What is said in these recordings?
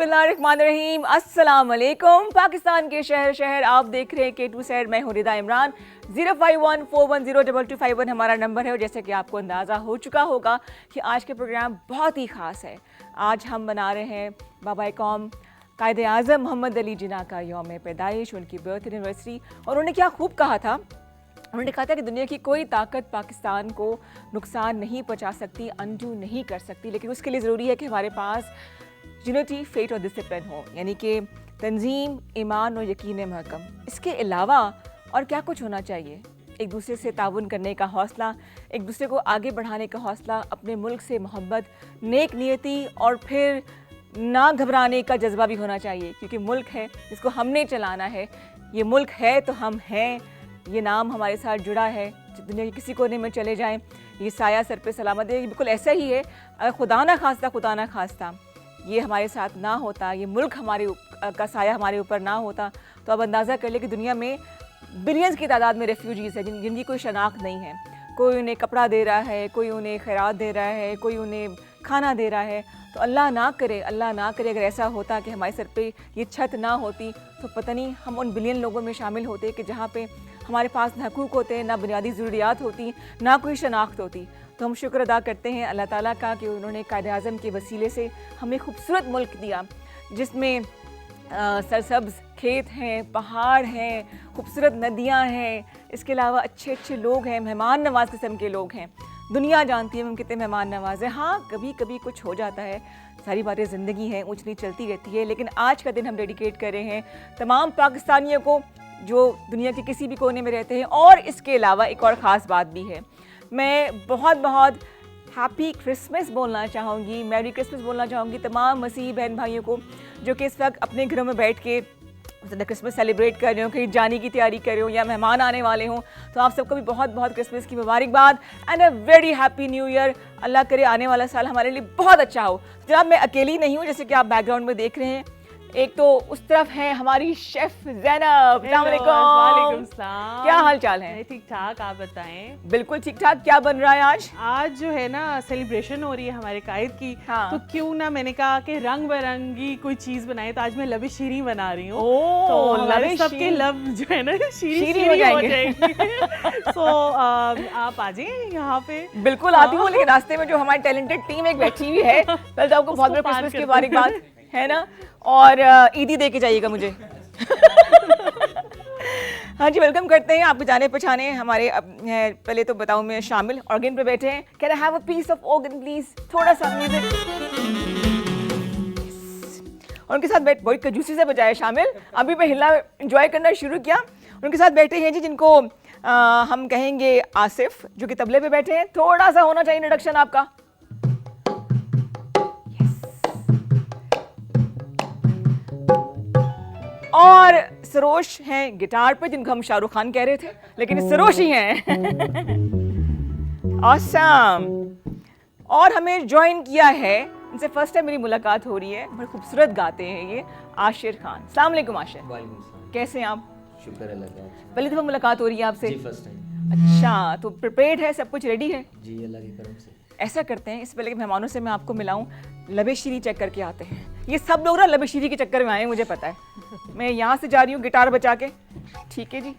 बिस्मिल्लाहिर्रहमानिर्रहीम, अस्सलाम वालेकुम। पाकिस्तान के शहर शहर आप देख रहे हैं K2 साइड। मैं हूँ रिदा इमरान। 0514102251 हमारा नंबर है। और जैसे कि आपको अंदाज़ा हो चुका होगा कि आज के प्रोग्राम बहुत ही ख़ास है। आज हम मना रहे हैं बाबा कौम कायदे आज़म मोहम्मद अली जिन्ना का यौम पैदाइश, उनकी बर्थ एनिवर्सरी। और उन्होंने क्या खूब कहा था, उन्होंने कहा था कि दुनिया की कोई ताकत पाकिस्तान को नुकसान नहीं पहुंचा सकती, अनडू नहीं कर सकती, लेकिन उसके लिए ज़रूरी है कि हमारे पास यूनिटी, फेथ और डिसिप्लिन हो, यानी कि तंजीम, ईमान और यकीन महकम। इसके अलावा और क्या कुछ होना चाहिए? एक दूसरे से ताउन करने का हौसला, एक दूसरे को आगे बढ़ाने का हौसला, अपने मुल्क से मोहब्बत, नेक नियति और फिर ना घबराने का जज्बा भी होना चाहिए, क्योंकि मुल्क है जिसको हमने चलाना है। ये मुल्क है तो हम हैं, ये नाम हमारे साथ जुड़ा है। दुनिया के किसी कोने में चले जाएं, ये साया सर पे सलामत है। ये बिल्कुल ऐसा ही है। अगर खुदा ना खास्ता ये हमारे साथ ना होता, ये मुल्क हमारे का साया हमारे ऊपर ना होता, तो अब अंदाज़ा कर ले कि दुनिया में बिलियंस की तादाद में रेफ्यूजीज़ हैं जिनकी कोई शनाख्त नहीं है। कोई उन्हें कपड़ा दे रहा है, कोई उन्हें खैरात दे रहा है, कोई उन्हें खाना दे रहा है। तो अल्लाह ना करे अगर ऐसा होता कि हमारे सर पे ये छत ना होती, तो पता नहीं हम उन बिलियन लोगों में शामिल होते कि जहाँ पे हमारे पास ना हकूक़ होते, ना बुनियादी ज़रूरियात होती, ना कोई शनाख्त होती। तो हम शुक्र अदा करते हैं अल्लाह ताला का कि उन्होंने कायदे आज़म के वसीले से हमें खूबसूरत मुल्क दिया, जिसमें सरसब्ज़ खेत हैं, पहाड़ हैं, खूबसूरत नदियाँ हैं। इसके अलावा अच्छे अच्छे लोग हैं, मेहमान नवाज़ किस्म के लोग हैं। दुनिया जानती है हम कितने मेहमान नवाज़ हैं। हाँ, कभी कभी कुछ हो जाता है, सारी बातें ज़िंदगी हैं, ऊँच नीच चलती रहती है। लेकिन आज का दिन हम डेडिकेट कर रहे हैं तमाम पाकिस्तानियों को जो दुनिया के किसी भी कोने में रहते हैं। और इसके अलावा एक और ख़ास बात भी है, मैं बहुत बहुत हैप्पी क्रिसमस बोलना चाहूँगी, मैरी क्रिसमस बोलना चाहूँगी तमाम मसीही बहन भाइयों को जो कि इस वक्त अपने घरों में बैठ के क्रिसमस सेलिब्रेट कर रहे हो, कहीं जाने की तैयारी कर रहे हो या मेहमान आने वाले हों। तो आप सबको भी बहुत बहुत क्रिसमस की मुबारकबाद and a very happy new year. अल्लाह करे आने वाला साल हमारे लिए बहुत अच्छा हो। जनाब, मैं अकेली नहीं हूँ, जैसे कि आप बैकग्राउंड में देख रहे हैं। एक तो उस तरफ है हमारी शेफ ज़ैनब। वालेकुम सलाम। क्या हाल चाल है? ठीक ठाक, आप बताएं। बिल्कुल ठीक ठाक। क्या बन रहा है आज? आज जो है ना सेलिब्रेशन हो रही है हमारे कायद की। हाँ। तो क्यों ना मैंने कहा कि रंग बिरंगी कोई चीज बनाए। तो आज मैं लबे शीरी बना रही हूँ। तो हमारे सबके लब जो है ना शीरी हो जाएंगे। तो आप आ जाइए यहाँ पे। बिल्कुल आती हूँ, लेकिन रास्ते में जो हमारी टैलेंटेड टीम एक बैठी हुई है, पहले तो आपको बहुत बहुत क्रिसमस की मुबारकबाद है ना, और ईदी दे के जाइएगा मुझे। हाँ जी, वेलकम करते हैं आपको जाने पहचाने हमारे। पहले तो बताऊं, मैं शामिल ऑर्गन पे बैठे हैं। Can I have a piece of organ please? थोड़ा सा म्यूजिक। और उनके साथ बैठ बड़ी कंजूसी से बजाया शामिल। अभी मैं हिला एंजॉय करना शुरू किया। उनके साथ बैठे हैं जी जिनको हम कहेंगे आसिफ, जो कि तबले पे बैठे हैं। थोड़ा सा होना चाहिए इंट्रोडक्शन आपका। और सरोश हैं गिटार पे, जिनको हम शाहरुख खान कह रहे थे, लेकिन सरोश ही हैं। ऑसम। और हमें ज्वाइन किया है, इनसे फर्स्ट टाइम मेरी मुलाकात हो रही है। बड़े खूबसूरत गाते हैं ये, आशिर खान। अस्सलाम वालेकुम आशिर। वालेकुम सलाम। कैसे हैं आप? शुक्र अल्लाह का। पहली दफ़ा मुलाकात हो रही है आपसे? जी, फर्स्ट टाइम। अच्छा, तो प्रिपेयर्ड है, सब कुछ रेडी है? जी, अल्लाह के करम से। ऐसा करते हैं, इससे पहले कि मेहमानों से मैं आपको मिलाऊं, लबे शीरी चेक करके आते हैं। ये सब लोग ना लबे शीरी के चक्कर में आए हैं, मुझे पता है। मैं यहाँ से जा रही हूँ गिटार बचा के। ठीक है जी।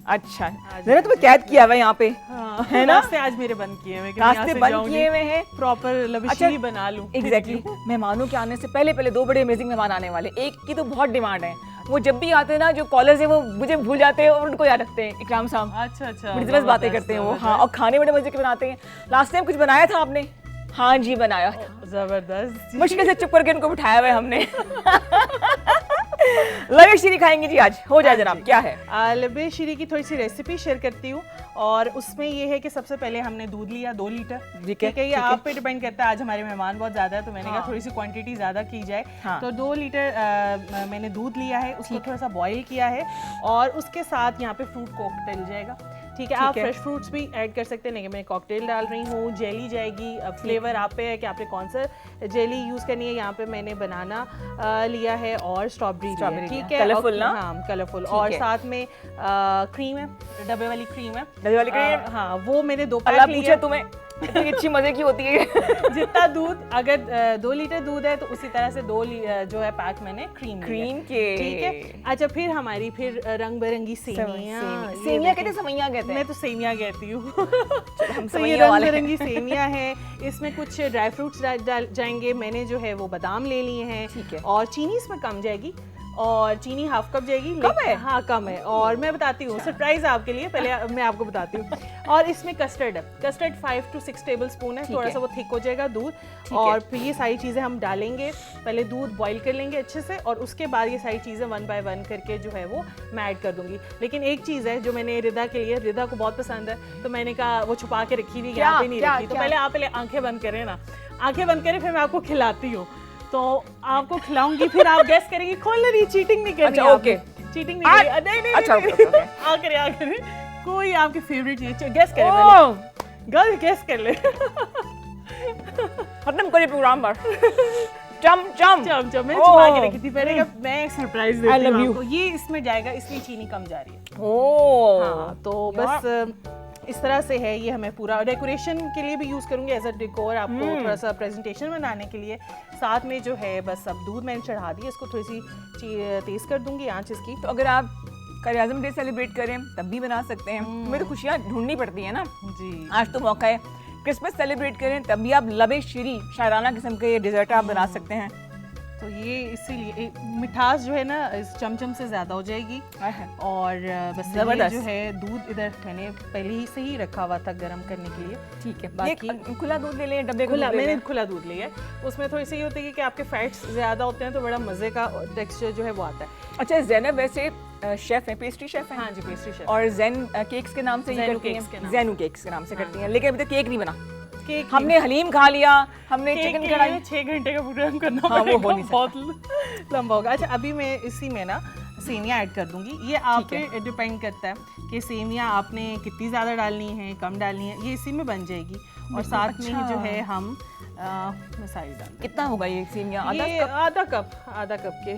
अच्छा, जरा तुम्हें कैद किया हुआ है यहाँ पे। हाँ, है ना? रास्ते आज मेरे बंद किए हुए, रास्ते बंद किए हुए हैं। प्रॉपर लबे शीरी बना लूं। एग्जैक्टली। मेहमानों के आने से पहले दो बड़े अमेजिंग मेहमान आने वाले। एक की तो बहुत डिमांड है, वो जब भी आते हैं ना, जो कॉलर्स है वो मुझे भूल जाते हैं और उनको याद रखते हैं। इकराम साहब। अच्छा, बड़ी जबरदस्त बातें करते हैं वो। हाँ, और खाने बड़े मजे के बनाते हैं। लास्ट टाइम कुछ बनाया था आपने? हाँ जी, बनाया था। जबरदस्त। मुश्किल से चुप करके इनको बिठाया हुआ है हमने। लबे शीरी खाएंगे जी आज। हो जाए जनाब, क्या है? लबे शीरी की थोड़ी सी रेसिपी शेयर करती हूँ। और उसमें ये है कि सबसे पहले हमने दूध लिया 2 लीटर। ठीक है, ये आप पे डिपेंड करता है। आज हमारे मेहमान बहुत ज़्यादा है, तो मैंने कहा थोड़ी सी क्वांटिटी ज़्यादा की जाए। तो 2 लीटर मैंने दूध लिया है, उसको थोड़ा सा बॉईल किया है। और उसके साथ यहाँ पे फ्रूट कॉकटेल जाएगा। ठीक है, आप फ्रेश फ्रूट्स भी ऐड कर सकते हैं, लेकिन मैं कॉकटेल डाल रही हूँ। जेली जाएगी। अब फ्लेवर आप पे है कि आपने कौन सा जेली यूज़ करनी है। यहाँ पे मैंने बनाना लिया है और स्ट्रॉबेरी। ठीक है, कलरफुल ना? हाँ, कलरफुल। और साथ में क्रीम है, डब्बे वाली क्रीम है। डब्बे वाली क्रीम? हाँ, वो मैंने 2 अल्लाह पैक पूछे लिए। तुम्हें इतनी अच्छी मजे की होती है। जितना दूध, अगर 2 लीटर दूध है तो उसी तरह से 2 जो है पैक मैंने क्रीम के। ठीक है। अच्छा, फिर हमारी रंग बिरंगी सेमियाँ। सेमियाँ कहते हैं, सवैयाँ कहते हैं? मैं तो सेमियाँ कहती हूँ। हम तो ये रंग बिरंगी सेमियाँ है, इसमें कुछ ड्राई फ्रूट्स डाल जाएंगे। मैंने जो है वो बादाम ले लिए हैं, और चीनी इसमें कम जाएगी, और चीनी हाफ कप जाएगी। कम है? हाँ कम है, और मैं बताती हूँ, सरप्राइज आपके लिए, पहले मैं आपको बताती हूँ। और इसमें कस्टर्ड है, कस्टर्ड 5 to 6 टेबल स्पून है, थोड़ा सा वो थिक हो जाएगा दूध। और फिर ये सारी चीज़ें हम डालेंगे, पहले दूध बॉईल कर लेंगे अच्छे से, और उसके बाद ये सारी चीज़ें 1 by 1 करके जो है वो मैं ऐड कर दूंगी। लेकिन एक चीज़ है जो मैंने रिदा के लिए, रिदा को बहुत पसंद है, तो मैंने कहा वो छुपा के रखी हुई, यहाँ पे नहीं रखी। तो पहले आप आंखें बंद करें ना, आंखें बंद करें, फिर मैं आपको खिलाती हूँ। तो आपको खिलाऊंगी, फिर आप गैस करेंगे। खोलना नहीं, चीटिंग नहीं करनी। अच्छा, ओके, चीटिंग नहीं करनी। नहीं, अच्छा, आ करे कोई आपकी फेवरेट चीज गैस करे, पहले गर्ल गैस कर ले। खत्म करिए प्रोग्राम पर। चम मैं छुपा के रखी थी, पहले मैं सरप्राइज देती हूं आपको। ये इसमें जाएगा, इसलिए चीनी कम जा रही है। हाँ, तो बस इस तरह से है ये। हमें पूरा डेकोरेशन के लिए भी यूज़ करूँगी, एज अ डेकोर, आपको थोड़ा सा प्रेजेंटेशन बनाने के लिए। साथ में जो है बस अब दूध मैंने चढ़ा दी, इसको थोड़ी सी तेज़ कर दूंगी आंच इसकी। तो अगर आप क़ायद-ए-आज़म डे सेलिब्रेट करें तब भी बना सकते हैं। हमें तो खुशियाँ ढूंढनी पड़ती है ना जी। आज तो मौका है। क्रिसमस सेलिब्रेट करें तब भी आप लबे शीरी शायराना किस्म के ये डिज़र्ट आप बना सकते हैं। तो ये इसीलिए मिठास जो है ना इस चमचम से ज़्यादा हो जाएगी। और बस ये जो है दूध इधर मैंने पहले ही से ही रखा हुआ था गर्म करने के लिए। ठीक है, बाकी खुला दूध ले लें, डब्बे खुला, मैंने खुला दूध लिया है। उसमें थोड़ी सी ये होती है कि आपके फैट्स ज़्यादा होते हैं, तो बड़ा मज़े का टेक्सचर जो है वो आता है। अच्छा, ज़ैनब वैसे शेफ़ हैं, पेस्ट्री शेफ़ हैं? हाँ जी, पेस्ट्री शेफ़। और ज़ैन केक्स के नाम से ही करती हैं? ज़ैनू केक्स के नाम से करती हैं, लेकिन अभी तक केक नहीं बना। हमने हलीम खा लिया, हमने चिकन कढ़ाई। 6 घंटे का प्रोग्राम करना हाँ, वो हो नहीं सकता, बहुत लंबा होगा। अच्छा, अभी मैं इसी में ना सेमियाँ ऐड कर दूंगी। ये आप पे डिपेंड करता है कि सेमियाँ आपने कितनी ज़्यादा डालनी है, कम डालनी है, ये इसी में बन जाएगी। और साथ में ही जो है हम मसाई डाल। कितना होगा ये सेमियाँ? आधा कप के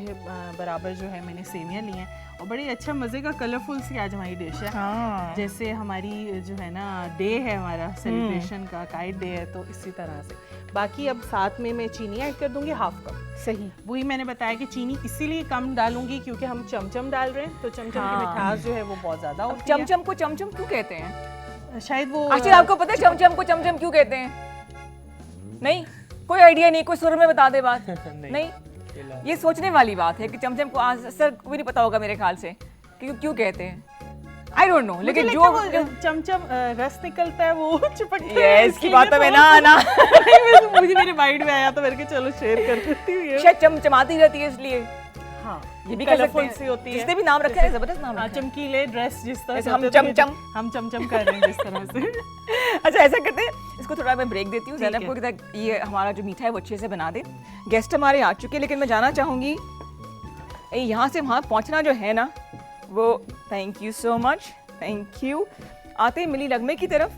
बराबर जो है मैंने सेमियाँ ली हैं। और बड़ी अच्छा मज़े का कलरफुल सी आज हमारी डिश है। हाँ। जैसे हमारी जो है ना डे है हमारा सेलिब्रेशन का, काइट डे है, तो इसी तरह से। बाकी अब साथ में मैं चीनी ऐड कर दूंगी हाफ कप। सही, वही मैंने बताया कि चीनी इसीलिए कम डालूंगी क्योंकि हम चमचम डाल रहे हैं, तो चमचम की मिठास जो है वो बहुत ज़्यादा होती है। चमचम को चमचम क्यों कहते हैं? शायद वो एक्चुअली आपको पता है चमचम को चमचम क्यों कहते हैं? नहीं, कोई आइडिया नहीं, कोई सुर में बता दे बात। नहीं, ये सोचने वाली बात है कि चमचम को सर को भी नहीं पता होगा मेरे ख्याल से कि क्यों कहते हैं। आई डोंट नो, लेकिन जो चमचम रस निकलता है वो चिपकता है। इसकी बात तो मैं ना मुझे मेरे माइंड में आया तो मैंने कहा चलो शेयर कर देती हूँ। शायद चमचमाती रहती है इसलिए। हाँ, ये भी कलरफुल सी होती है। जिसने भी नाम रखा है जबरदस्त नाम है। चमकीले ड्रेस जिस तरह से हम चमचम कर रहे हैं जिस तरह से। अच्छा, ऐसा करते हैं, इसको थोड़ा मैं ब्रेक देती हूँ ज़ैनब को कि ये हमारा जो मीठा है वो अच्छे से बना दे। गेस्ट हमारे आ चुके हैं, लेकिन मैं जाना चाहूँगी यहाँ से वहाँ पहुँचना जो है ना वो, thank you so much, thank you. आते मिली लगमे की तरफ,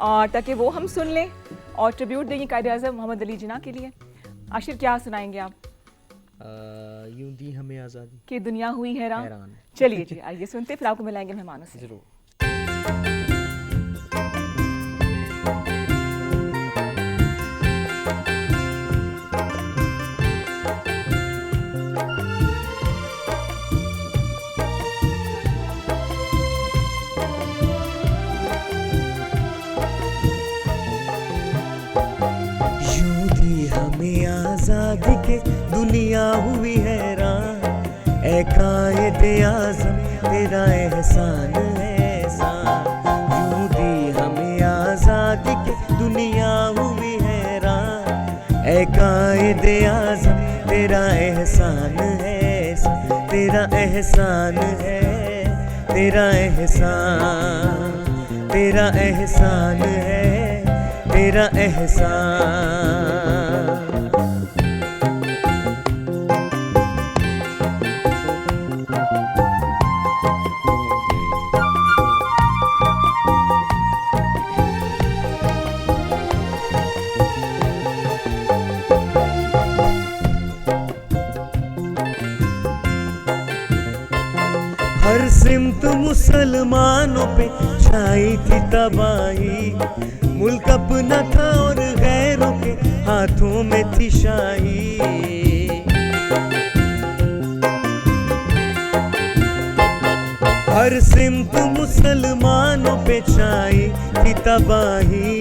और ताकि वो हम सुन लें और ट्रिब्यूट देंगे क़ायद-ए-आज़म मोहम्मद अली जिन्ना के लिए। आशिर, क्या सुनाएंगे आप? यूं दी हमें आज़ादी कि दुनिया हुई हैरान। चलिए जी, आइए सुनते, फिर आपको मिलाएंगे मेहमानों से। जरूर। आज़ादी के दुनिया हुई हैरान, ऐ क़ायद-ए-आज़म तेरा एहसान है एहसान। यूं दी हमें आज़ादी के दुनिया हुई हैरान, ऐ क़ायद-ए-आज़म तेरा एहसान है एहसान। तेरा एहसान है, तेरा एहसान, तेरा एहसान है, तेरा एहसान। हर सिमत मुसलमानों पे छाई थी तबाही, मुल्क अपना था और गैरों के हाथों में थी शाही। हर सिमत मुसलमानों पे छाई थी तबाही,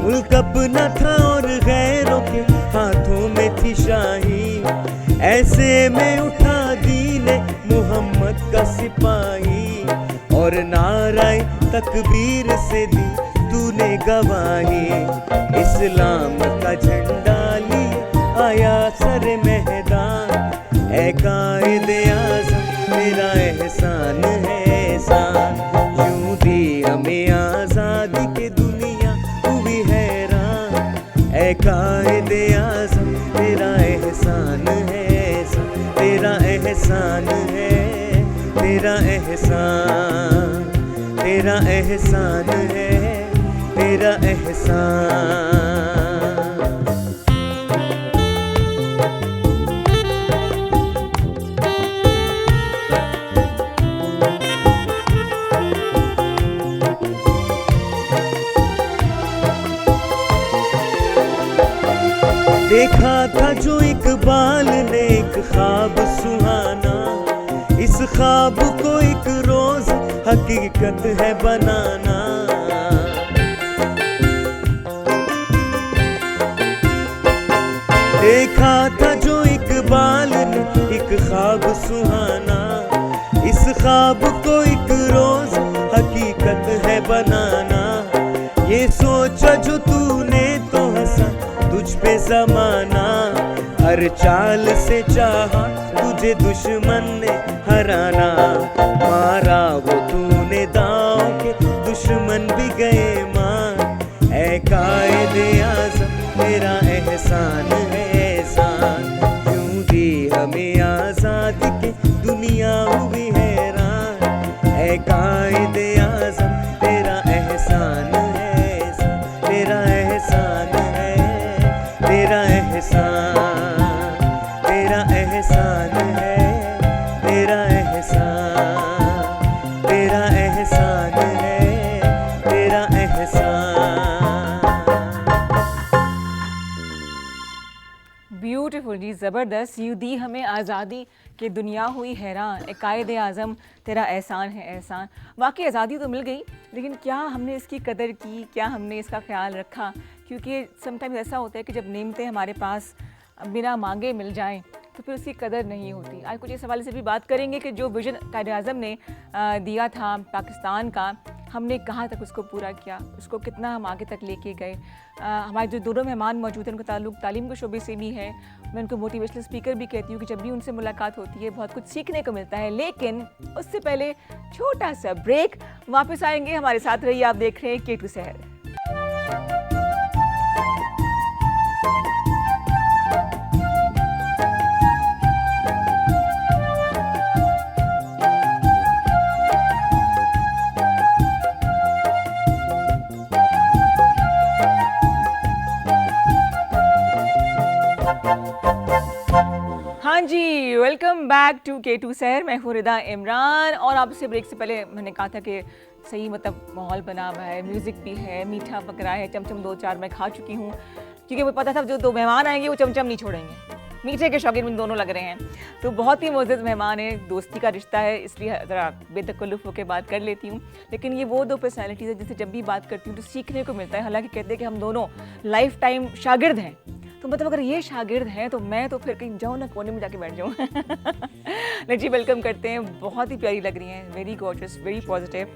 मुल्क अपना था और गैरों के हाथों में थी शाही। ऐसे में उठा दीने मोहम्मद का सिपाही, और नाराए तकबीर से दी तूने गवाही। इस्लाम का झंडा लिया आया सर मैदान, ऐ कायदे आज़म तेरा एहसान है एहसान। यूं दी हमें आज़ादी के दुनिया हुई हैरान, ऐ कायदे आज़म तेरा एहसान है एहसान, तेरा एहसान है, तेरा एहसान, तेरा एहसान है, तेरा एहसान। देखा था जो इकबाल ने एक ख्वाब सुहाना, इस ख्वाब को एक रोज हकीकत है बनाना। देखा था जो इकबाल ने एक ख्वाब सुहाना, इस ख्वाब को एक रोज हकीकत है बनाना। ये सोचा जो तूने तो हंसा तुझ पे ज़माना, हर चाल से चाहा तुझे दुश्मन ने हराना। मारा वो तूने दांव के दुश्मन भी गए मान, ऐ कायदे आज़म तेरा एहसान है एहसान। यूं दी हमें आज़ादी के दुनिया हुई हैरान, ऐ कायदे आज़म तेरा एहसान है एहसान, तेरा एहसान है, तेरा एहसान, तेरा एहसान है, तेरा एहसान, तेरा एहसान है, तेरा एहसान। ब्यूटीफुल जी, ज़बरदस्त। यूं दी हमें आज़ादी कि दुनिया हुई हैरान, ए कायदे आज़म तेरा एहसान है एहसान। वाकई आज़ादी तो मिल गई, लेकिन क्या हमने इसकी कदर की, क्या हमने इसका ख्याल रखा? क्योंकि समटाइम्स ऐसा होता है कि जब नेमतें हमारे पास बिना मांगे मिल जाएं तो फिर उसकी कदर नहीं होती। आज कुछ इस हवाले से भी बात करेंगे कि जो विजन कायदे आज़म ने दिया था पाकिस्तान का, हमने कहाँ तक उसको पूरा किया, उसको कितना हम आगे तक लेके गए। हमारे जो दोनों मेहमान मौजूद हैं उनका ताल्लुक तालीम के शोबे से भी है। मैं उनको मोटिवेशनल स्पीकर भी कहती हूँ कि जब भी उनसे मुलाकात होती है बहुत कुछ सीखने को मिलता है। लेकिन उससे पहले छोटा सा ब्रेक, वापस आएंगे, हमारे साथ रहिए। आप देख रहे हैं K2 शहर। हाँ जी, वेलकम बैक टू K2 शहर। मैं हूँ रिदा इमरान, और आपसे ब्रेक से पहले मैंने कहा था कि सही मतलब माहौल बना हुआ है, म्यूज़िक भी है, मीठा पकड़ा है, चमचम 2-4 मैं खा चुकी हूँ, क्योंकि मुझे पता था जो 2 मेहमान आएंगे वो चमचम नहीं छोड़ेंगे। मीठे के शौकीन दोनों लग रहे हैं, तो बहुत ही मुअज़्ज़ज़ मेहमान है, दोस्ती का रिश्ता है, इसलिए ज़रा बेतकल्लुफ़ होकर बात कर लेती हूँ। लेकिन ये वो 2 पर्सनैलिटीज़ है जिससे जब भी बात करती हूँ तो सीखने को मिलता है। हालांकि कहते हैं कि हम दोनों लाइफ टाइम शागिर्द हैं, तो मतलब अगर ये शागिर्द हैं तो मैं तो फिर कहीं जाऊँ ना, कोने में जाके बैठ जाऊँ। जी, वेलकम करते हैं। बहुत ही प्यारी लग रही हैं, very gorgeous, very positive.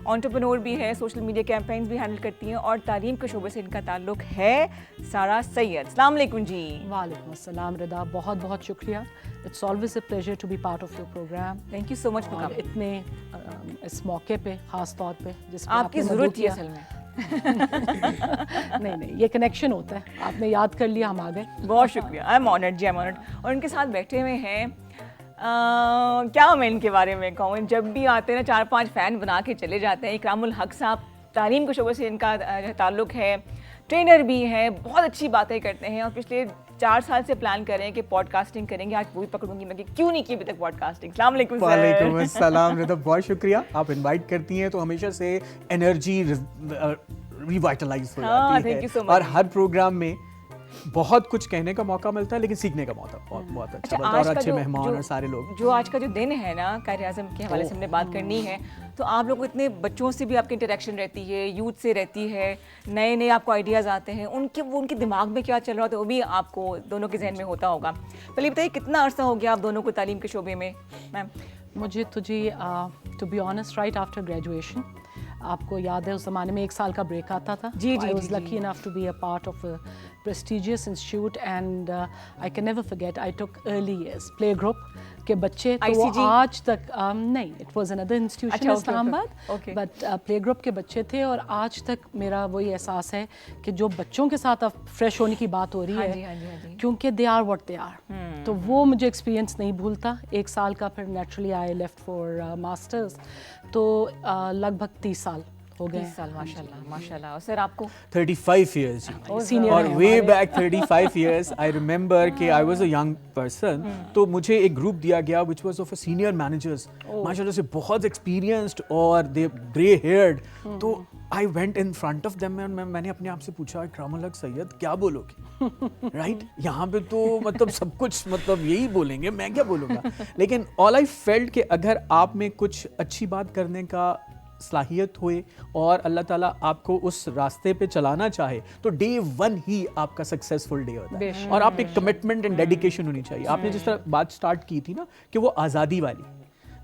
Entrepreneur भी है, सोशल मीडिया कैंपेन्स भी हैंडल करती हैं, और तालीम के शोबे से इनका ताल्लुक है। सारा सैयद, अस्सलाम वालेकुम जी। वालेकुम अस्सलाम रिदा, बहुत बहुत शुक्रिया। It's always a pleasure to be part of your programme. Thank you so much for coming. इतने इस मौके पे ख़ास तौर पे जिस आपकी ज़रूरत थी असल में। नहीं, ये कनेक्शन होता है, आपने याद कर लिया, हम आ गए। बहुत शुक्रिया, आई एम ऑनर्ड जी, आई एम ऑनर्ड। और इनके साथ बैठे हुए हैं, क्या मैं इनके बारे में कहूँ, जब भी आते हैं ना 4-5 फ़ैन बना के चले जाते हैं। इकरामुल हक साहब, तालीम के शोबे से इनका ताल्लुक़ है, ट्रेनर भी हैं, बहुत अच्छी बातें करते हैं, और पिछले 4 साल से प्लान कर रहे हैं कि पॉडकास्टिंग करेंगे, आज वो भी पकड़ूंगी मैं कि क्यों नहीं की अभी तक पॉडकास्टिंग। अस्सलाम वालेकुम सर। वालेकुम अस्सलाम रिदा, बहुत शुक्रिया, आप इनवाइट करती हैं तो हमेशा से एनर्जी रिवाइटलाइज हो हाँ, जाती thank you so है much. और हर प्रोग्राम में बहुत कुछ कहने का मौका मिलता है, लेकिन सीखने का मौका बहुत अच्छा मिलता है, और अच्छे मेहमान और सारे लोग। जो आज का जो दिन है ना, कायद-ए-आज़म के हवाले से हमने बात करनी है, तो आप लोग को इतने बच्चों से भी आपकी इंटरेक्शन रहती है, यूथ से रहती है, नए नए आपको आइडियाज़ आते हैं, उनके दिमाग में क्या चल रहा होता है वो भी आपको दोनों के जहन में होता होगा। पहले बताइए कितना अरसा हो गया आप दोनों को तालीम के शोबे में मैम? मुझे to be honest right after graduation, आपको याद है उस ज़माने में 1 साल का ब्रेक आता था। जी, आई जी, वाज जी, lucky enough to be a part of a prestigious institute and I can never forget I took early years play group के बच्चे तो वो ICG? आज तक नहीं, it was another institution अच्छा, in okay, Islamabad, okay. but play group के बच्चे थे और आज तक मेरा वही एहसास है कि जो बच्चों के साथ अब फ्रेश होने की बात हो रही हाँ है जी, हाँ जी, हाँ जी। क्योंकि they are what they are, तो वो मुझे एक्सपीरियंस नहीं भूलता। 1 साल का फिर naturally I left for masters, तो लगभग 30 साल हो गए 30 साल माशाल्लाह माशाल्लाह। और सर आपको? 35 years Senior और हैं वे हमारे। बैक 35 years आई रिमेंबर कि I was a young person, तो मुझे एक ग्रुप दिया गया which was of a senior managers, माशाल्लाह से बहुत एक्सपीरियंस्ड और दे ग्रे हेयर्ड, तो I went in front of them and मैंने अपने आप से पूछा, इकरामुल हक सैयद क्या बोलोगे? राइट यहाँ पे तो मतलब सब कुछ मतलब यही बोलेंगे, मैं क्या बोलूँगा? लेकिन ऑल आई फेल्ट कि अगर आप में कुछ अच्छी बात करने का सलाहियत हुए और अल्लाह ताला आपको उस रास्ते पे चलाना चाहे तो डे 1 ही आपका सक्सेसफुल डे होता है, और आप एक कमिटमेंट एंड डेडिकेशन होनी चाहिए। आपने जिस तरह बात स्टार्ट की थी ना कि वो आज़ादी वाली,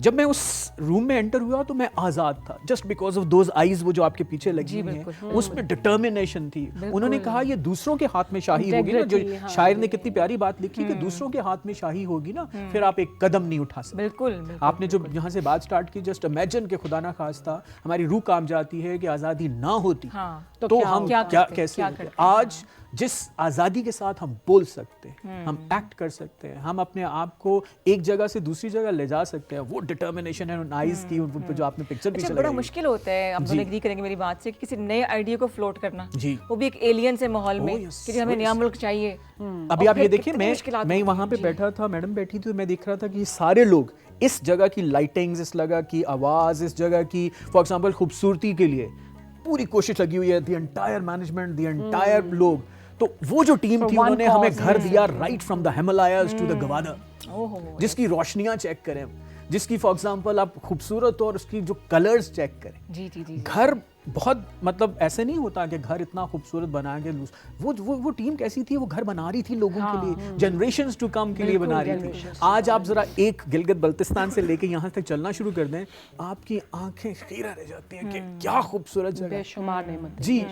जब मैं उस रूम में एंटर हुआ तो मैं आज़ाद था, just because of those eyes वो जो आपके पीछे लगी हुई हैं, उसमें डिटर्मिनेशन थी। उन्होंने कहा ये दूसरों के हाथ में शाही होगी ना, जो शायर ने कितनी प्यारी बात लिखी कि दूसरों के हाथ में शाही होगी ना, फिर आप एक कदम नहीं उठा सकते। बिल्कुल आपने जो यहाँ से बात स्टार्ट की, जस्ट इमेजिन के खुदा ना खास्ता हमारी रूह काम जाती है कि आज़ादी ना होती हाँ, तो हम क्या कैसे होते? करते? आज जिस आज़ादी के साथ हम बोल सकते हैं, हम एक्ट कर सकते हैं, हम अपने आप को एक जगह से दूसरी जगह ले जा सकते हैं, वो डिटर्मिनेशन है नाइस की उन पे जो आपने पिक्चर अच्छा, पीछे बड़ा लगाई। मुश्किल होता है, आप जी। एग्री करेंगे मेरी बात से, कि किसी नए आइडिया को फ्लोट करना, जी। वो भी एक एलियन से माहौल में, yes, कि हमें नया मुल्क चाहिए। अभी और आप ये फिर देखिए, कितनी मुश्किलात मैं होती वहाँ पे हैं। बैठा था, मैडम बैठी थी, तो मैं देख रहा था कि ये सारे लोग इस जगह की लाइटिंग्स, इस जगह की आवाज़, इस जगह की फॉर एग्जांपल खूबसूरती के लिए पूरी कोशिश लगी हुई है, the entire management, the entire लोग। तो वो जो टीम थी, one उन्होंने हमें cause, घर दिया right from the Himalayas to the Gwadar, जिसकी रोशनियां चेक करें, जिसकी फॉर एग्जांपल आप खूबसूरत और उसकी जो कलर्स चेक करें। जी जी जी। घर बहुत मतलब ऐसे नहीं होता कि घर इतना खूबसूरत बना के वो टीम कैसी थी, वो घर बना रही थी लोगों के लिए, जनरेशंस टू कम के लिए बना रही थी। आज आप जरा एक गिलगित बल्तिस्तान से लेके यहाँ तक चलना शुरू कर दें, आपकी आंखें खीरा रह जाती हैं कि क्या खूबसूरत जगह है। बेशुमार नेमतें। जी,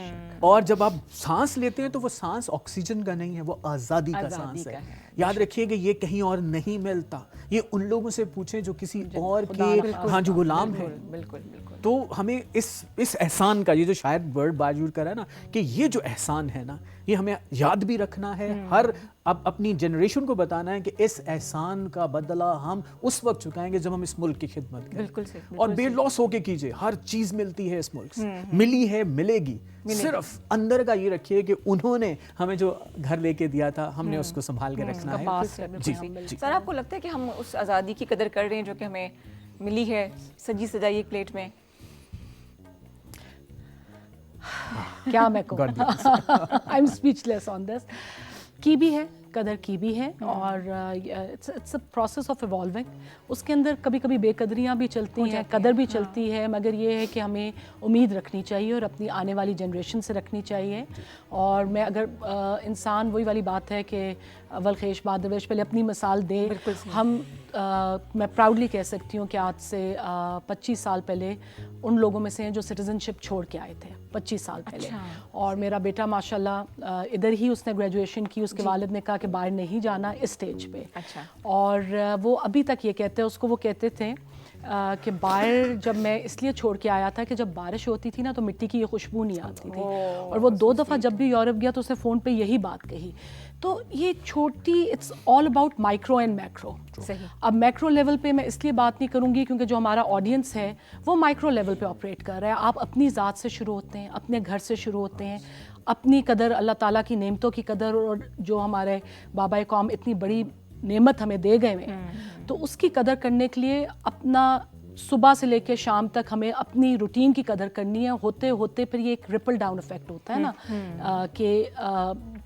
और जब आप सांस लेते हैं तो वो सांस ऑक्सीजन का नहीं है, वो आज़ादी का सांस है। याद रखिए कि ये कहीं और नहीं मिलता, ये उन लोगों से पूछें जो किसी और के हाँ जो गुलाम हैं। बिल्कुल बिल्कुल। तो हमें इस एहसान का, ये जो शायद वर्ड बाजूर करा ना, कि ये जो एहसान है ना, ये हमें याद भी रखना है, हर अब अपनी जनरेशन को बताना है कि इस एहसान का बदला हम उस वक्त चुकाएंगे जब हम इस मुल्क की खिदमत करें। बिल्कुल सही, बिल्कुल और बेलौस होके कीजिए, हर चीज़ मिलती है इस मुल्क से, मिली है, मिलेगी। सिर्फ अंदर का ये रखिए कि उन्होंने हमें जो घर लेके दिया था, हमने उसको संभाल के रखना है। पास है, जी बिल्कुल। जी। सर आपको लगता है कि हम उस आज़ादी की कदर कर रहे हैं जो कि हमें मिली है सजी सजाई एक प्लेट में? क्या मैं कहूँ, I am speechless on this. की भी है, कदर की भी है, और it's a process of evolving. उसके अंदर कभी कभी बेकदरियाँ भी चलती हैं, कदर भी चलती है, मगर ये है कि हमें उम्मीद रखनी चाहिए और अपनी आने वाली जनरेशन से रखनी चाहिए। और मैं अगर इंसान, वही वाली बात है कि अव्वल खेश बाद दरवेश, पहले अपनी मिसाल दे। हम मैं प्राउडली कह सकती हूँ कि आज से 25 साल पहले उन लोगों में से हैं जो सिटीजनशिप छोड़ के आए थे 25 साल पहले। और मेरा बेटा माशाल्लाह इधर ही उसने ग्रेजुएशन की, उसके वालिद ने कहा कि बाहर नहीं जाना इस स्टेज पे। और वो अभी तक ये कहते हैं, उसको वो कहते थे कि बाहर जब मैं इसलिए छोड़ के आया था कि जब बारिश होती थी ना तो मिट्टी की ये खुशबू नहीं आती थी। और वो 2 दफ़ा जब भी यूरोप गया तो उसने फ़ोन पे यही बात कही। तो ये छोटी, it's all about micro and macro. सही। अब मैक्रो लेवल पे मैं इसलिए बात नहीं करूँगी क्योंकि जो हमारा ऑडियंस है वो माइक्रो लेवल पे ऑपरेट कर रहा है। आप अपनी ज़ात से शुरू होते हैं, अपने घर से शुरू होते हैं, अपनी कदर, अल्लाह ताला की नेमतों की कदर, और जो हमारे बाबा कौम इतनी बड़ी नेमत हमें दे गए हैं, तो उसकी कदर करने के लिए अपना सुबह से लेकर शाम तक हमें अपनी रूटीन की कदर करनी है। होते होते फिर ये एक रिपल डाउन इफेक्ट होता है ना, कि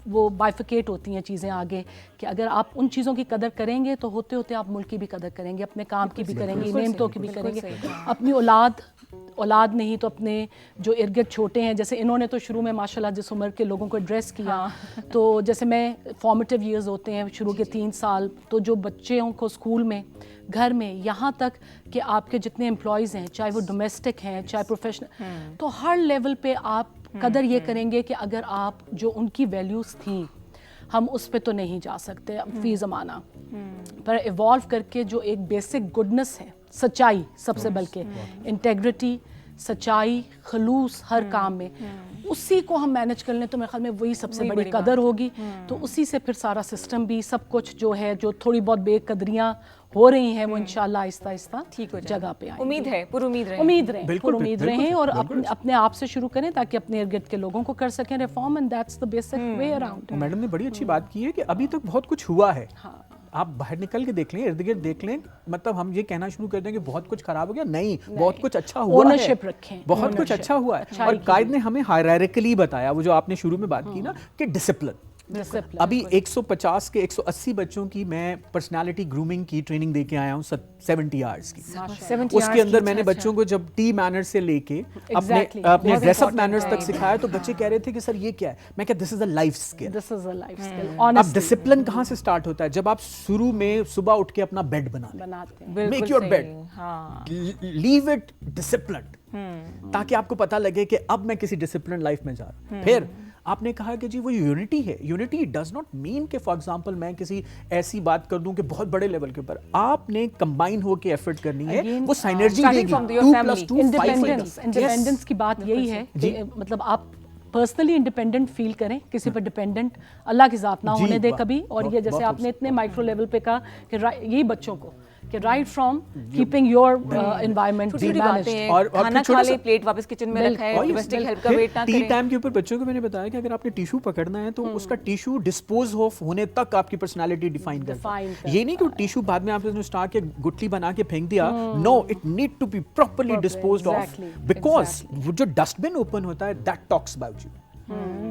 वो बाइफिकेट होती हैं चीज़ें आगे, कि अगर आप उन चीज़ों की कदर करेंगे तो होते होते आप मुल्क की भी कदर करेंगे, अपने काम की भी करेंगे, नेमतों की भी करेंगे, अपनी औलाद नहीं तो अपने जो इर्द गिर्द छोटे हैं। जैसे इन्होंने तो शुरू में माशाल्लाह जिस उम्र के लोगों को एड्रेस किया, तो जैसे मैं फॉर्मेटिव ईयर्स होते हैं शुरू के 3 साल, तो जो बच्चों को स्कूल में, घर में, यहाँ तक कि आपके जितने एम्प्लॉयज़ हैं, चाहे वो डोमेस्टिक हैं चाहे प्रोफेशनल, तो हर लेवल पे आप कदर ये करेंगे कि अगर आप जो उनकी वैल्यूज़ थी, हम उस पे तो नहीं जा सकते फ़ी ज़माना, पर इवॉल्व करके जो एक बेसिक गुडनेस है, सच्चाई सबसे, बल्कि इंटेग्रिटी, सच्चाई, खलूस हर काम में, उसी को हम मैनेज कर लें तो मेरे ख्याल में वही सबसे बड़ी कदर होगी। तो उसी से फिर सारा सिस्टम भी, सब कुछ जो है, जो थोड़ी बहुत बेकदरियाँ हो रही हैं, वो इंशाल्लाह आहिस्ता आहिस्ता ठीक हो जगह पे आएंगी। उम्मीद है, पूरी उम्मीद रहे, उम्मीद रहें, और अपने आप से शुरू करें ताकि अपने इर्द गिर्द के लोगों को कर सकें reform, and that's the basic way around. Madam ने बड़ी अच्छी बात की है कि अभी तक बहुत कुछ हुआ है। आप बाहर निकल के देख लें, इर्द गिर्द देख लें, मतलब हम ये कहना शुरू कर दें कि बहुत कुछ खराब हो गया, नहीं, बहुत कुछ अच्छा हुआ है, ओनरशिप रखें, बहुत कुछ अच्छा हुआ है। और कायद ने हमें हायरार्किकली बताया, वो जो आपने शुरू में बात की ना, कि डिसिप्लिन। अभी 150 के 180 बच्चों की मैं पर्सनालिटी ग्रूमिंग की ट्रेनिंग दे के आया हूँ 70 आवर्स की। उसके अंदर मैंने बच्चों को जब टी मैनर से लेके अपने ड्रेसअप मैनर्स तक सिखाया, तो बच्चे कह रहे थे कि सर ये क्या है। मैं क्या, this is a life skill. अब डिसिप्लिन कहाँ से स्टार्ट होता है? जब आप शुरू में सुबह उठ के अपना बेड बनाते हैं, make your bed, leave it disciplined, ताकि आपको पता लगे कि अब मैं किसी डिसिप्लिन लाइफ में जा रहा हूँ। फिर आपने कहा कि जी वो यूनिटी है। यूनिटी डज नॉट मीन कि फॉर एग्जांपल मैं किसी ऐसी बात कर दूं कि बहुत बड़े लेवल के ऊपर, आपने कंबाइन होके एफर्ट करनी है, वो सिनर्जी देगी। 2+2 इंडिपेंडेंस की बात यही है कि मतलब आप पर्सनली इंडिपेंडेंट फील करें, किसी पर डिपेंडेंट अल्लाह की ज़ात ना होने दे कभी। और ये जैसे आपने इतने माइक्रो लेवल पे कहा कि यही बच्चों को कि right from keeping your environment managed, और खाना खा ले, प्लेट वापस किचन में रखा है, डोमेस्टिक हेल्प का वेट ना करें। टी टाइम के ऊपर बच्चों को मैंने बताया कि अगर आपने टिश्यू पकड़ना है तो उसका टिश्यू डिस्पोज ऑफ होने तक आपकी पर्सनालिटी डिफाइन करता है। ये नहीं कि टिश्यू बाद में आपने स्टार्ट के गुटली बना के फेंक दिया। No, it need to be properly disposed of, because वो जो डस्टबिन ओपन होता है दैट टॉक्स अबाउट यू।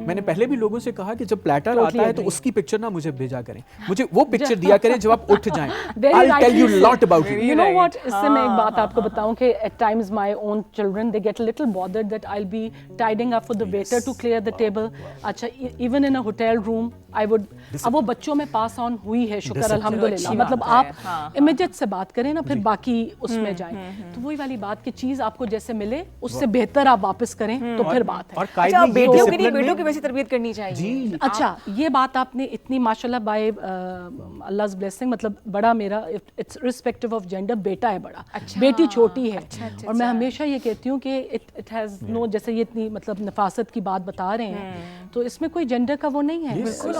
मैंने पहले भी लोगों से कहा कि जब प्लेटर आता है तो उसकी पिक्चर ना मुझे भेजा करें, मुझे वो पिक्चर दिया करें जब आप उठ जाएं। I'll tell you lot about you. You know what? इससे मैं एक बात आपको बताऊं कि at times my own children they get a little bothered that I'll be tidying up for the waiter to clear the table. अच्छा, even in a hotel room I would, अब वो बच्चों में पास ऑन हुई है, शुक्र अल्हम्दुलिल्लाह। मतलब आप इमीडिएट से बात करें ना, फिर बाकी उसमें जाएं। तो वही वाली बात की चीज आपको जैसे मिले उससे बेहतर आप वापस करें तो फिर बात है। और बेटों की वैसे तरबियत करनी चाहिए। अच्छा, ये बात आपने इतनी माशाल्लाह बाय अल्लाह's ब्लेसिंग, मतलब बड़ा मेरा इट्स रिस्पेक्टिव ऑफ जेंडर, बेटा है बड़ा, बेटी छोटी है। और मैं हमेशा ये कहती हूँ कि इट हैज नो, जैसे ये इतनी मतलब नफासत की बात बता रहे हैं, तो इसमें कोई जेंडर का वो नहीं है।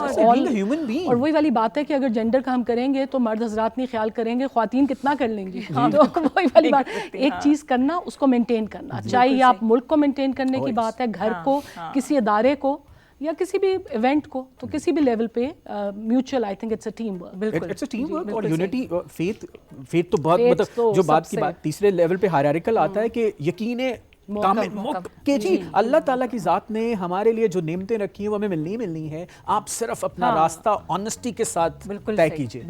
और वही वाली बात है कि अगर जेंडर का हम करेंगे तो मर्द हजरात नहीं ख्याल करेंगे, ख्वातीन कितना कर लेंगी। तो वही वाली बात, एक चीज करना, उसको मेंटेन करना, चाहे आप मुल्क को मेंटेन करने की बात है, घर को, किसी अदारे को, या किसी भी इवेंट को, तो किसी भी लेवल पे mutual, I think it's a team work. It's a team work और यूनिटी, फेथ तो बहुत, मतलब जो बात की बात तीसरे लेवल पे हायरार्किकल आता है कि यकीन के जी अल्लाह ताला की ज़ात ने हमारे लिए जो नेमतें रखी हैं वो हमें मिलनी मिलनी है। आप सिर्फ अपना रास्ता ऑनेस्टी के साथ तय कीजिए,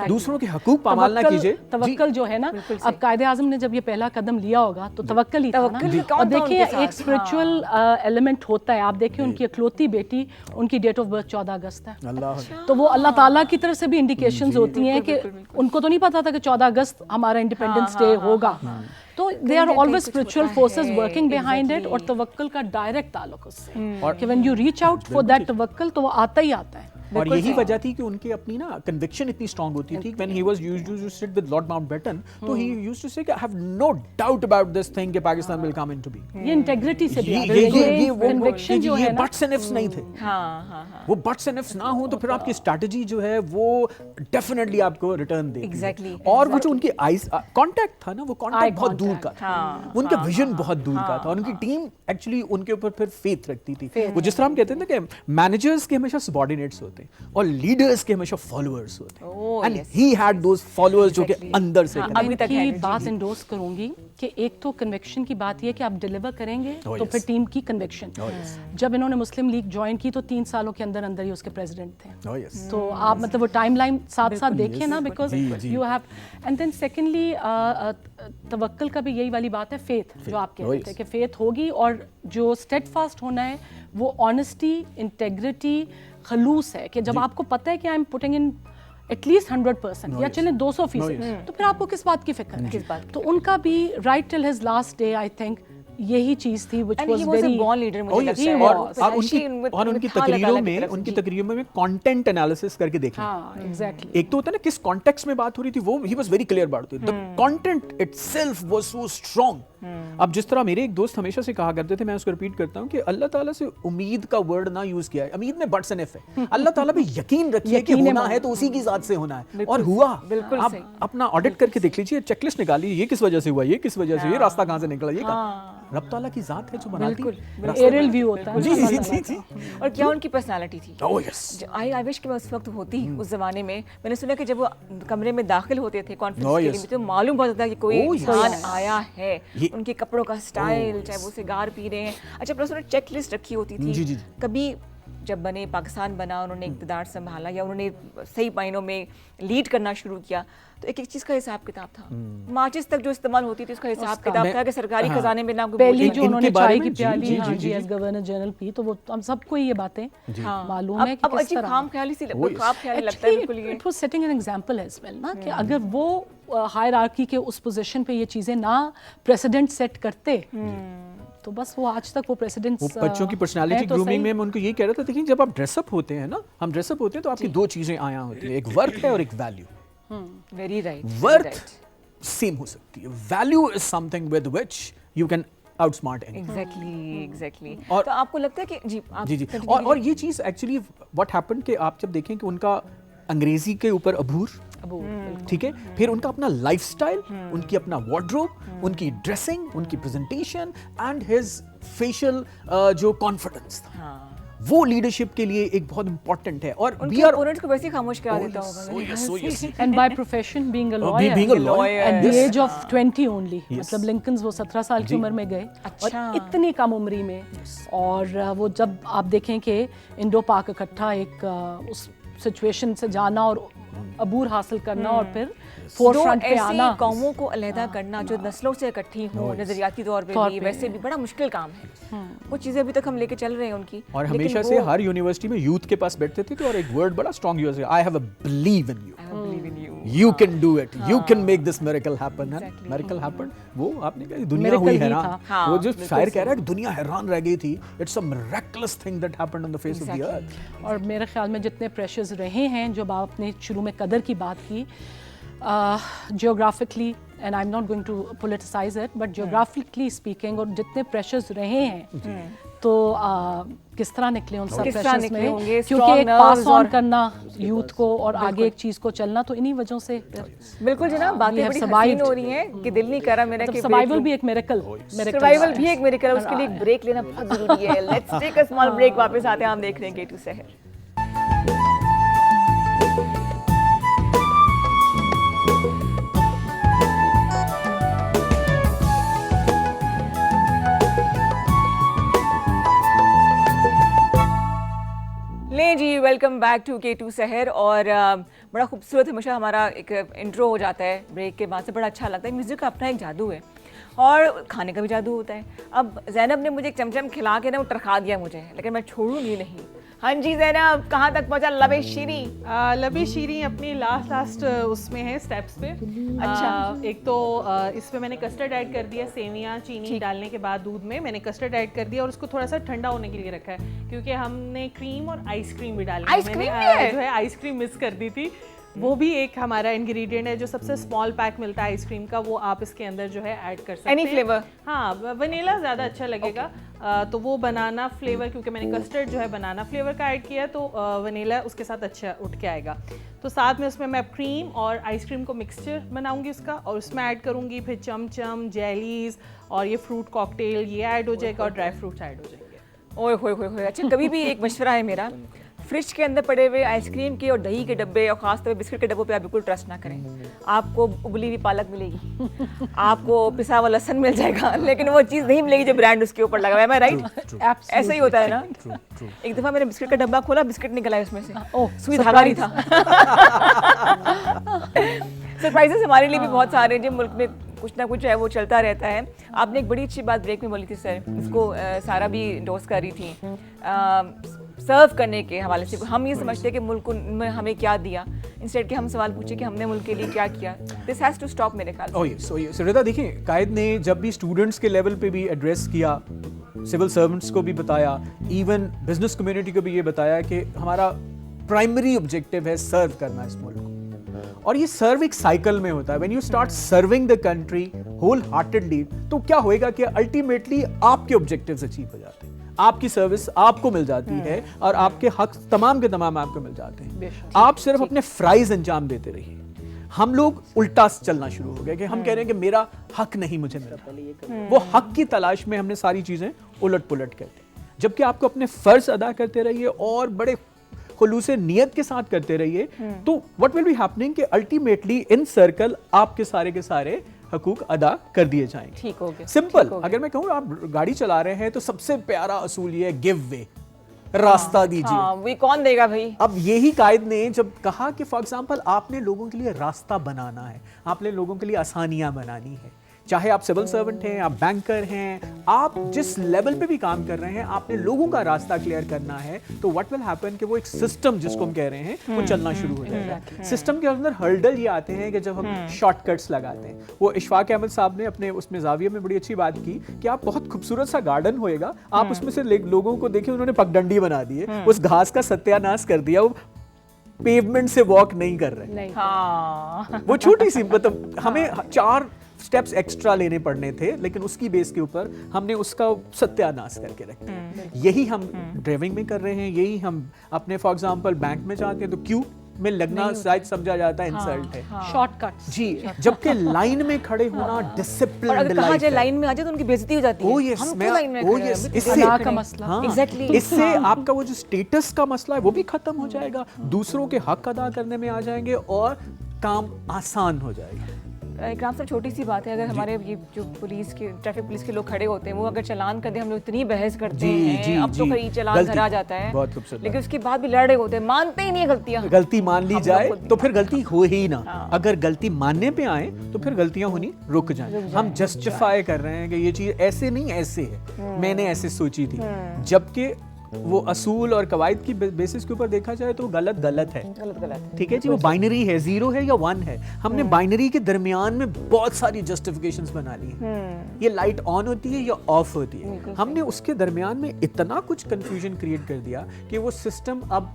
दूसरों के हकूक पामाल ना कीजिए। तवक्कल जो है ना, अब कायदे आज़म ने जब ये पहला कदम लिया होगा तो तवक्कल ही था ना। और देखिए एक स्पिरिचुअल एलिमेंट होता है। आप देखिए उनकी इकलौती बेटी, उनकी डेट ऑफ बर्थ 14 अगस्त है, तो वो अल्लाह ताला की तरफ से भी इंडिकेशंस होती हैं कि उनको तो नहीं पता था कि 14 अगस्त हमारा इंडिपेंडेंस डे होगा। तो they are always spiritual forces working behind it, और तवक्कुल का डायरेक्ट ताल्लुक उससे, कि when you reach out for that तवक्कुल तो वो आता ही आता है। और यही वजह थी कि उनकी अपनी ना कन्विक्शन इतनी स्ट्रांग होती थी। When he was used to sit with Lord Mountbatten, तो ही यूज्ड टू से कि I have no doubt about this thing कि Pakistan will come into be. ये इंटेग्रिटी से भी आता है, ये कन्विक्शन जो है ना, बट्स एंड इफ्स नहीं थे। वो बट्स एंड इफ्स ना हो तो फिर आपकी स्ट्रेटजी जो है वो डेफिनेटली आपको रिटर्न देगी। Exactly, और वो जो उनकी आईज कांटेक्ट था ना, वो कांटेक्ट बहुत दूर का था, उनका विजन बहुत दूर का था, और उनकी टीम एक्चुअली उनके ऊपर फिर फेथ रखती थी। वो जिस तरह हम कहते हैं ना कि मैनेजर्स के हमेशा सबऑर्डिनेट्स होते हैं और लीडर्स के हमेशा फॉलोअर्स होते हैं, and he had those followers जो कि अंदर से अभी तक है। की बात इंडोर्स करूंगी कि एक तो कन्विक्शन की बात ये है कि आप डिलीवर करेंगे तो फिर टीम की कन्विक्शन। जब इन्होंने मुस्लिम लीग ज्वाइन की तो 3 सालों के अंदर अंदर ही उसके प्रेसिडेंट थे। तो आप मतलब वो टाइमलाइन साथ साथ देखिए ना, because you have, and then secondly तवक्कल का भी यही वाली बात है, फेथ जो आप कह रहे थे कि फेथ होगी, और जो स्टेडफास्ट होना है वो ऑनेस्टी, इंटेग्रिटी, खलूस है कि जब आपको पता है कि I am putting in at least 100% या चलें 200%, तो फिर आपको किस बात की फिक्र है? तो उनका भी right till his last day I think यही चीज थी which was very born leader मुझे लगता है। और उनकी तकरीरों में कंटेंट एनालिसिस करके देखें। हाँ, exactly. एक तो होता है ना किस कॉन्टेक्स्ट में बात हो रही थी, वो he was very clear about it, the content itself was so strong. अब जिस तरह मेरे एक दोस्त हमेशा से कहा करते थे, मैं उसको रिपीट करता हूं कि अल्लाह ताला से उम्मीद का वर्ड ना यूज किया है, उम्मीद में बट्स एंड इफ है। अल्लाह ताला पे यकीन रखिए कि होना है तो उसी की जात से होना है, और हुआ। आप अपना ऑडिट करके देख लीजिए, चेकलिस्ट निकालिए, ये किस वजह से हुआ, ये किस वजह से, ये रास्ता कहां से निकला, ये रब ताला की जात है जो बनाती है। एरियल व्यू होता है। जी। और क्या उनकी पर्सनालिटी थी। Oh yes. आई विश कि मैं उस वक्त होती उस जमाने में। मैंने सुना कि जब वो कमरे में दाखिल होते थे कॉन्फ्रेंस के लिए, तो मालूम पड़ता था कि कोई इंसान आया है। उनके कपड़ों का स्टाइल, चाहे वो सिगार पी रहे हैं। अच्छा, प्लस उन्होंने चेक लिस्ट रखी होती थी। कभी जब बने पाकिस्तान बना, उन्होंने इक़्तिदार संभाला या उन्होंने सही मायनों में लीड करना शुरू किया, तो एक एक चीज़ का हिसाब किताब था। माचिस तक जो इस्तेमाल होती थी उसका हिसाब किताब था कि सरकारी खजाने में ना कोई पहली जो उन्होंने चाय की प्याली एज गवर्नर जनरल पी, तो वो हम सबको ये बातें मालूम है कि किस तरह खाम ख्याली सी ख्वाब ख्याली लगता है बिल्कुल। It was setting an example as well ना, कि अगर वो हायरार्की के उस पोजीशन पे ये चीजें ना प्रेसिडेंट सेट करते, तो बस वो आज तक वो प्रेसिडेंट्स, वो बच्चों की पर्सनालिटी ग्रूमिंग में मैं उनको ये कह रहा था, देखिए जब आप ड्रेसअप होते हैं ना, हम ड्रेसअप होते हैं तो आपकी दो चीजें आया होती है, एक वर्थ है और एक value. Very right. Worth same हो सकती है, value is something with which you can outsmart anyone. Exactly. और तो आपको लगता है कि जी और ये चीज एक्चुअली व्हाट हैपेंड कि आप जब देखें कि उनका अंग्रेजी के ऊपर अबूर, ठीक है, फिर उनका अपना लाइफस्टाइल, उनकी अपना वार्डरोब, उनकी ड्रेसिंग, उनकी प्रेजेंटेशन एंड हिज फेशियल जो कॉन्फिडेंस था, वो लीडरशिप के लिए एक बहुत इंपॉर्टेंट है। और उनके ओपोनेंट्स को वैसे खामोश करा देता होगा। And by profession being a lawyer at the age of 20 only, मतलब लिंकन वो 17 साल की उम्र में गए, और इतनी कम उम्री में। और वो जब आप देखें कि इंडो पाक इकट्ठा एक उस सिचुएशन से जाना और अबूर हासिल करना, और फिर फोरफ्रंट पे आना, कौमों को अलहदा करना जो नस्लों से इकट्ठी हो नजरियाती तौर पे भी, वैसे भी बड़ा मुश्किल काम है। वो चीजें अभी तक हम लेके चल रहे हैं उनकी। और हमेशा से हर यूनिवर्सिटी में यूथ के पास बैठते थे, तो और एक वर्ड बड़ा स्ट्रांग यूज है, आई have a believe in you, you can do it, you can make this miracle happen। miracle happen, वो आपने कहा दुनिया हुई हैरान, वो जो शायर कह रहा है कि दुनिया हैरान रह गई थी, it's a miraculous thing that happened on the face of the earth। और मेरे ख्याल में जितने प्रेशर्स रहे हैं, जब आपने शुरू में कदर की बात की, geographically, and I am not going to politicise it, but geographically speaking, और जितने प्रेशर्स रहे हैं, तो किस तरह निकले उन सब प्रेशर्स में, क्योंकि एक पास ऑन करना यूथ को और आगे एक चीज को चलना, तो इन्हीं वजहों से बिल्कुल जनाब बातें बड़ी हसीन हो रही हैं कि दिल नहीं कर रहा मेरा कि सर्वाइवल भी एक मिरेकल, सर्वाइवल भी एक मिरेकल है, उसके लिए एक ब्रेक लेना बहुत जरूरी है। Let's take a small break, वापस आते हैं, हम देख रहे हैं K2 शहर। ले जी, वेलकम बैक टू K2 शहर। और बड़ा खूबसूरत हमेशा हमारा एक इंट्रो हो जाता है ब्रेक के बाद से, बड़ा अच्छा लगता है। म्यूज़िक का अपना एक जादू है और खाने का भी जादू होता है। अब ज़ैनब ने मुझे एक चमचम खिला के ना वो टरखा दिया मुझे, लेकिन मैं छोड़ूंगी नहीं। हाँ जी ज़ैनब, कहाँ तक पहुँचा लबे शीरी? लबे शीरी अपनी लास्ट उसमें है स्टेप्स पे। अच्छा। एक तो इसमें मैंने कस्टर्ड ऐड कर दिया, सेवियां चीनी डालने के बाद दूध में मैंने कस्टर्ड ऐड कर दिया और उसको थोड़ा सा ठंडा होने के लिए रखा है, क्योंकि हमने क्रीम और आइसक्रीम भी डाली है। आइसक्रीम मैंने भी है? जो है आइसक्रीम मिस कर दी थी, वो भी एक हमारा इंग्रेडिएंट है जो सबसे स्मॉल पैक मिलता है आइसक्रीम का, वो आप इसके अंदर जो है ऐड कर सकते हैं। Any flavor? हाँ, वनीला ज़्यादा अच्छा लगेगा। तो वो बनाना फ्लेवर, क्योंकि मैंने कस्टर्ड जो है बनाना फ्लेवर का ऐड किया, तो वनीला उसके साथ अच्छा उठ के आएगा। तो साथ में उसमें मैं क्रीम और आइसक्रीम को मिक्सचर बनाऊंगी उसका, और उसमें ऐड करूंगी फिर चमचम, जेलीज और ये फ्रूट कॉकटेल, ये ऐड हो जाएगा और ड्राई फ्रूट्स ऐड हो जाएंगे। ओए होए होए होए। अच्छा, कभी भी एक मशवरा है मेरा, फ्रिज के अंदर पड़े हुए आइसक्रीम के और दही के डब्बे और खासतौर पर बिस्किट के डब्बों पे आप बिल्कुल ट्रस्ट ना करें। आपको उबली हुई पालक मिलेगी, आपको पिसा हुआ लहसुन मिल जाएगा, लेकिन वो चीज़ नहीं मिलेगी जो ब्रांड उसके ऊपर लगा हुआ है। मैं राइट? ऐसा ही होता है ना। एक दफ़ा मैंने बिस्किट का डब्बा खोला, बिस्किट निकला है उसमें से, सुई धागा नहीं था। सरप्राइजेस हमारे लिए भी बहुत सारे हैं, जो मुल्क में कुछ ना कुछ है वो चलता रहता है। आपने एक बड़ी अच्छी बात ब्रेक में बोली थी सर, इसको सारा भी डोज कर रही थी सर्व करने के हवाले से। हम ये समझते हैं कि मुल्क में हमें क्या दिया, इंस्टेड के हम सवाल पूछे कि हमने मुल्क के लिए क्या किया। दिस हैज़ टू स्टॉप मेरे ख्याल से। Oh yes, oh yes. रिदा, देखिए, कायद ने जब भी स्टूडेंट्स के लेवल पे भी एड्रेस किया, सिविल सर्वेंट्स को भी बताया, इवन बिजनेस कम्युनिटी को भी ये बताया कि हमारा प्राइमरी ऑब्जेक्टिव है सर्व करना इस मुल्क को। और ये सर्व एक साइकिल में होता है। When you start serving the country wholeheartedly, तो क्या होएगा कि अल्टीमेटली आपके ऑब्जेक्टिव्स अचीव हो जाते हैं, आपकी सर्विस आपको मिल जाती है और आपके हक तमाम के तमाम आपको मिल जाते हैं। आप सिर्फ अपने फ्राइज अंजाम देते रहिए। हम लोग उल्टा चलना शुरू हो गए कि हम कह रहे हैं कि मेरा हक नहीं मुझे मिला। वो हक की तलाश में हमने सारी चीजें उलट पुलट कर दी, जबकि आपको अपने फर्ज अदा करते रहिए और बड़े खुलूसे नियत के साथ करते रहिए, तो व्हाट विल बी हैपनिंग कि अल्टीमेटली इन सर्कल आपके सारे के सारे हकूक अदा कर दिए जाएंगे। ठीक हो गया। सिंपल। अगर मैं कहूँ आप गाड़ी चला रहे हैं तो सबसे प्यारा असूल ये है, गिव वे, रास्ता दीजिए। हाँ, वो कौन देगा भाई? अब यही कायद ने जब कहा कि फॉर एग्जांपल आपने लोगों के लिए रास्ता बनाना है, आपने लोगों के लिए आसानियां बनानी है, चाहे आप सिविल सर्वेंट हैं, आप बैंकर हैं, आप जिस लेवल पे भी काम कर रहे हैं, आपने लोगों का रास्ता क्लियर करना है, तो व्हाट विल हैपन कि वो एक सिस्टम जिसको हम कह रहे हैं वो चलना शुरू हो जाएगा। सिस्टम के अंदर हर्डल ये आते हैं कि जब हम शॉर्टकट्स लगाते हैं। वो इशफाक अहमद साहब ने अपने उसमें जाविया में बड़ी अच्छी बात की कि आप बहुत खूबसूरत सा गार्डन होएगा, आप उसमें से लोगों को देखिए उन्होंने पगडंडी बना दी है, उस घास का सत्यानाश कर दिया, वो पेवमेंट से वॉक नहीं कर रहे। हाँ, वो छोटी सी, मतलब हमें 4 स्टेप्स एक्स्ट्रा लेने पड़ने थे, लेकिन उसकी बेस के ऊपर हमने उसका सत्यानाश करके रख दिया। यही हम ड्राइविंग में कर रहे हैं, यही हम अपने फॉर एग्जांपल बैंक में जाते हैं तो क्यू में लगना शायद समझा जाता है इंसल्ट है। शॉर्टकट्स जी, जबकि लाइन में खड़े होना डिसिप्लिन और अगर कहा जाए लाइन में आ जाए तो उनकी बेइज्जती हो जाती है। ओह यस, हम क्यों लाइन में खड़े हैं? इससे का मसला। हाँ, Exactly. इससे आपका वो जो स्टेटस का मसला है वो भी खत्म हो जाएगा, दूसरों के हक अदा करने में आ जाएंगे और काम आसान हो जाएगा। इकराम सर, छोटी सी बात है, अगर हमारे ये जो पुलिस के ट्रैफिक पुलिस के लोग खड़े होते हैं, वो अगर चालान कर दे, हम लोग इतनी बहस करते हैं, अब तो कहीं चालान करा जाता है, बहुत खूबसूरत, लेकिन उसके बाद भी लड़ रहे होते हैं, मानते ही नहीं है गलतियां। गलती मान ली जाए तो फिर गलती हो ही ना। अगर गलती मानने पे आए तो फिर गलतियां होनी रुक जाएं। हम जस्टिफाई कर रहे हैं कि ये चीज ऐसे नहीं ऐसे है, मैंने ऐसे सोची थी, जबकि वो असूल और कवायद की बेसिस के ऊपर देखा जाए तो गलत गलत है। ठीक है जी, वो बाइनरी है, 0 है या 1 है। हमने बाइनरी के दरमियान में बहुत सारी जस्टिफिकेशंस बना ली हैं। ये लाइट ऑन होती है या ऑफ होती है, हमने उसके दरमियान में इतना कुछ कंफ्यूजन क्रिएट कर दिया कि वो सिस्टम अब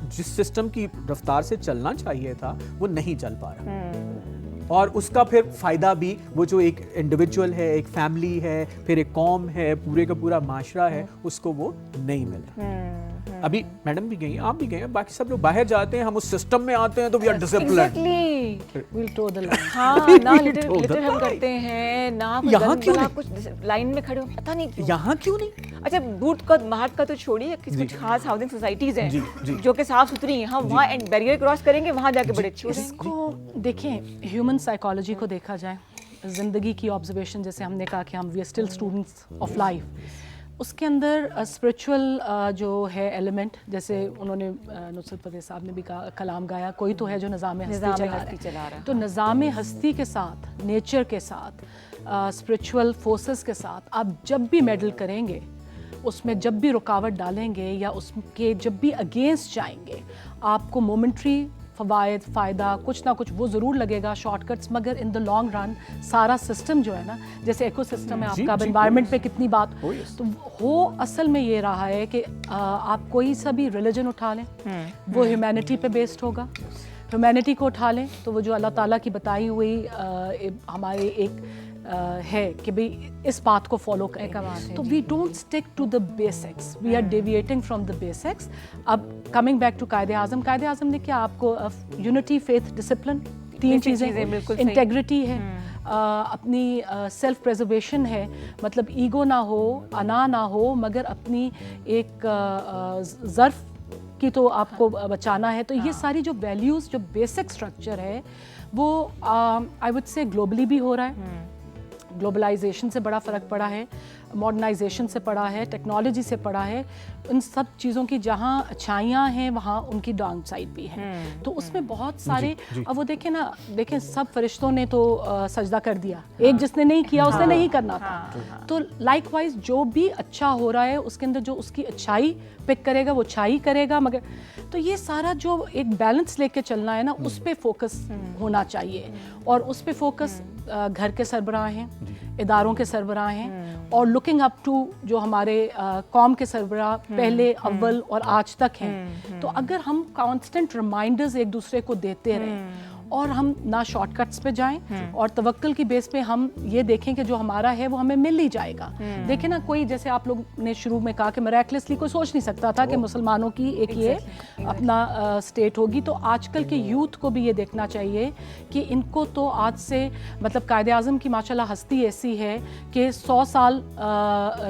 जिस सिस्टम की रफ्तार से चलना चाहिए था वो नहीं चल पा रहा। और उसका फिर फायदा भी वो जो एक इंडिविजुअल है, एक फैमिली है, फिर एक कौम है, पूरे का पूरा माशरा है, उसको वो नहीं मिल रहा। अभी मैडम भी गई, आप भी गए, बाकी सब लोग बाहर जाते हैं, हम उस सिस्टम में आते हैं तो we are disciplined. We'll toe the line. हाँ, ना लिटर हम करते हैं ना, यहाँ क्यों नहीं? कुछ लाइन में खड़े हो, पता नहीं क्यों। यहाँ क्यों नहीं? अच्छा, बूट का महाट का तो छोड़िए, कुछ खास हाउसिंग सोसाइटीज जी, हैं जी। जो कि साफ सुथरी हैं, हम वहाँ बैरियर क्रॉस करेंगे, वहाँ जाके बड़े अच्छे होते हैं। इसको देखें, ह्यूमन साइकोलॉजी को देखा जाए, ज़िंदगी की ऑब्जर्वेशन, जैसे हमने कहा कि हम we are still students of life, उसके अंदर स्पिरिचुअल जो है एलिमेंट, जैसे उन्होंने नुसरत फतेह साहब ने भी कहा, कलाम गाया, कोई तो है जो निज़ाम हस्ती चला रहा है। तो निज़ाम हस्ती के साथ, नेचर के साथ, स्पिरिचुअल फोर्सेस के साथ आप जब भी मेडल करेंगे, उसमें जब भी रुकावट डालेंगे या उसके जब भी अगेंस्ट जाएंगे, आपको मोमेंट्री फ़ायदा कुछ ना कुछ वो ज़रूर लगेगा, शॉर्टकट्स, मगर इन द लॉन्ग रन सारा सिस्टम जो है ना, जैसे इकोसिस्टम है आपका, एनवायरनमेंट पे कितनी बात तो हो असल में ये रहा है कि आप कोई सा भी रिलीजन उठा लें, वो ह्यूमैनिटी पे बेस्ड होगा। ह्यूमैनिटी को उठा लें तो वो जो अल्लाह ताला की बताई हुई हमारे एक है कि भाई इस बात को फॉलो करें, तो we don't stick to the basics, we are deviating from the basics. अब coming back to Quaid Azam ने क्या आपको यूनिटी, फेथ, डिसिप्लिन, तीन चीज़ें, इंटेग्रिटी है, अपनी सेल्फ प्रिजर्वेशन है, मतलब ईगो ना हो, अना ना हो, मगर अपनी एक ज़र्फ की तो आपको बचाना है। तो ये सारी जो वैल्यूज़, जो बेसिक स्ट्रक्चर है वो आई वुड से ग्लोबली भी हो रहा है। ग्लोबलाइजेशन से बड़ा फ़र्क पड़ा है, मॉडर्नाइजेशन से पड़ा है, टेक्नोलॉजी से पड़ा है, उन सब चीज़ों की जहाँ अच्छाइयाँ हैं वहाँ उनकी डाउन साइड भी है। तो उसमें बहुत सारे अब वो देखें सब फरिश्तों ने तो सजदा कर दिया, एक जिसने नहीं किया उसने नहीं करना था। तो लाइकवाइज जो भी अच्छा हो रहा है उसके अंदर जो उसकी अच्छाई पिक करेगा वो अच्छाई करेगा, मगर तो ये सारा जो एक बैलेंस लेके चलना है ना, उस पे फोकस होना चाहिए। और उस पे फोकस घर के सरबराह हैं, इदारों के सरबराह हैं, और लुकिंग अप टू जो हमारे कौम के सरबराह पहले अव्वल और आज तक हैं। तो अगर हम कांस्टेंट रिमाइंडर्स एक दूसरे को देते रहें और हम ना शॉर्टकट्स पे जाएं और तवक्कुल की बेस पे हम ये देखें कि जो हमारा है वो हमें मिल ही जाएगा। देखें ना, कोई जैसे आप लोग ने शुरू में कहा कि मिरेकलसली कोई सोच नहीं सकता था कि मुसलमानों की एक ये अपना स्टेट होगी। तो आजकल के यूथ को भी ये देखना चाहिए कि इनको तो आज से मतलब कायदे आज़म की माशाल्लाह हस्ती ऐसी है कि 100 साल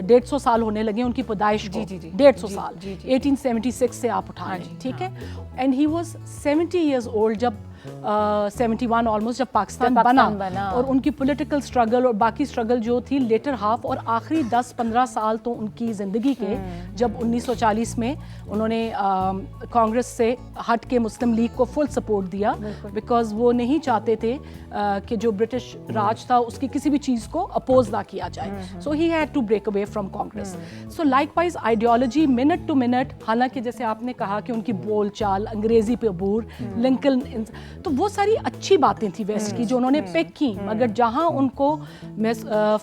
150 साल होने लगे उनकी पैदाइश को, 150 साल 1876 से आप उठा लें, ठीक है। And he was 70 years old जब 71 ऑलमोस्ट जब पाकिस्तान बना और उनकी पॉलिटिकल स्ट्रगल और बाकी स्ट्रगल जो थी लेटर हाफ और आखिरी 10-15 साल तो उनकी ज़िंदगी के, जब 1940 में उन्होंने कांग्रेस से हट के मुस्लिम लीग को फुल सपोर्ट दिया, बिकॉज वो नहीं चाहते थे कि जो ब्रिटिश राज था उसकी किसी भी चीज़ को अपोज ना किया जाए। So he had to break away from Congress. So likewise ideology minute to minute, हालांकि जैसे आपने कहा कि उनकी बोलचाल अंग्रेजी पे अबूर, लिंकन, तो वो सारी अच्छी बातें थी वेस्ट की जो उन्होंने पिक की, मगर जहां उनको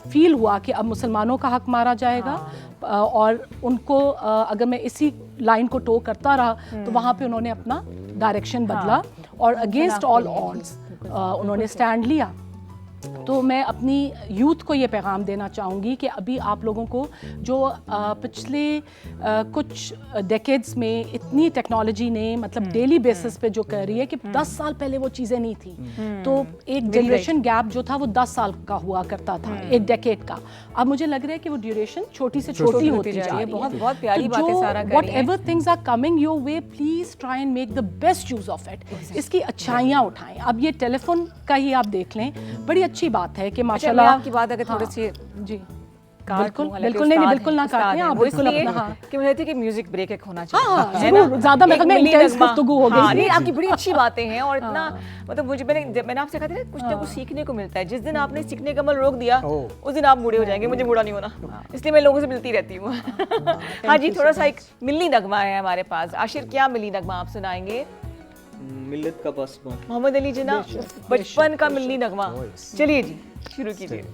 फील हुआ कि अब मुसलमानों का हक मारा जाएगा और उनको अगर मैं इसी लाइन को टो करता रहा तो वहां पे उन्होंने अपना डायरेक्शन बदला और अगेंस्ट ऑल ऑड्स उन्होंने स्टैंड लिया। तो मैं अपनी यूथ को ये पैगाम देना चाहूँगी कि अभी आप लोगों को जो पिछले कुछ डेकेड्स में इतनी टेक्नोलॉजी ने मतलब डेली बेसिस पे जो कर रही है कि 10 साल पहले वो चीज़ें नहीं थी, तो एक जनरेशन गैप जो था वो 10 साल का हुआ करता था, एक डेकेड का। अब मुझे लग रहा है कि वो ड्यूरेशन छोटी से छोटी होती जा रही है। बहुत प्यारी बात है Sara. Whatever things are coming your way, please try and make the best use of it. इसकी अच्छाइयाँ उठाएं। अब ये टेलीफोन का ही आप देख लें, बड़ी अच्छी बात है कि माशाल्लाह आपकी बात अगर थोड़ी सी जी बिल्कुल बिल्कुल नहीं, बिल्कुल ना काटें आप, बिल्कुल अपना। हाँ कि मुझे लगता है कि म्यूजिक ब्रेक एक होना चाहिए। हाँ जरूर, ज़्यादा मतलब मैं इंटेंस गुफ्तगू हो गई। नहीं, आपकी बड़ी अच्छी बातें हैं और इतना मतलब मुझे मैंने आपसे कहा था कुछ ना कुछ सीखने को मिलता है। जिस दिन आपने सीखने का अमल रोक दिया उस दिन आप बूढ़े हो जाएंगे। मुझे बूढ़ा नहीं होना, इसलिए मैं लोगों से मिलती रहती हूँ। हाँ जी, थोड़ा सा एक मिल्ली नगमा है हमारे पास। आशिर, क्या मिल्ली नगमा आप सुनाएंगे? मिल्लत का पासबान, मोहम्मद अली जिन्ना, बचपन का मिल्ली नगमा। चलिए जी, शुरू कीजिए।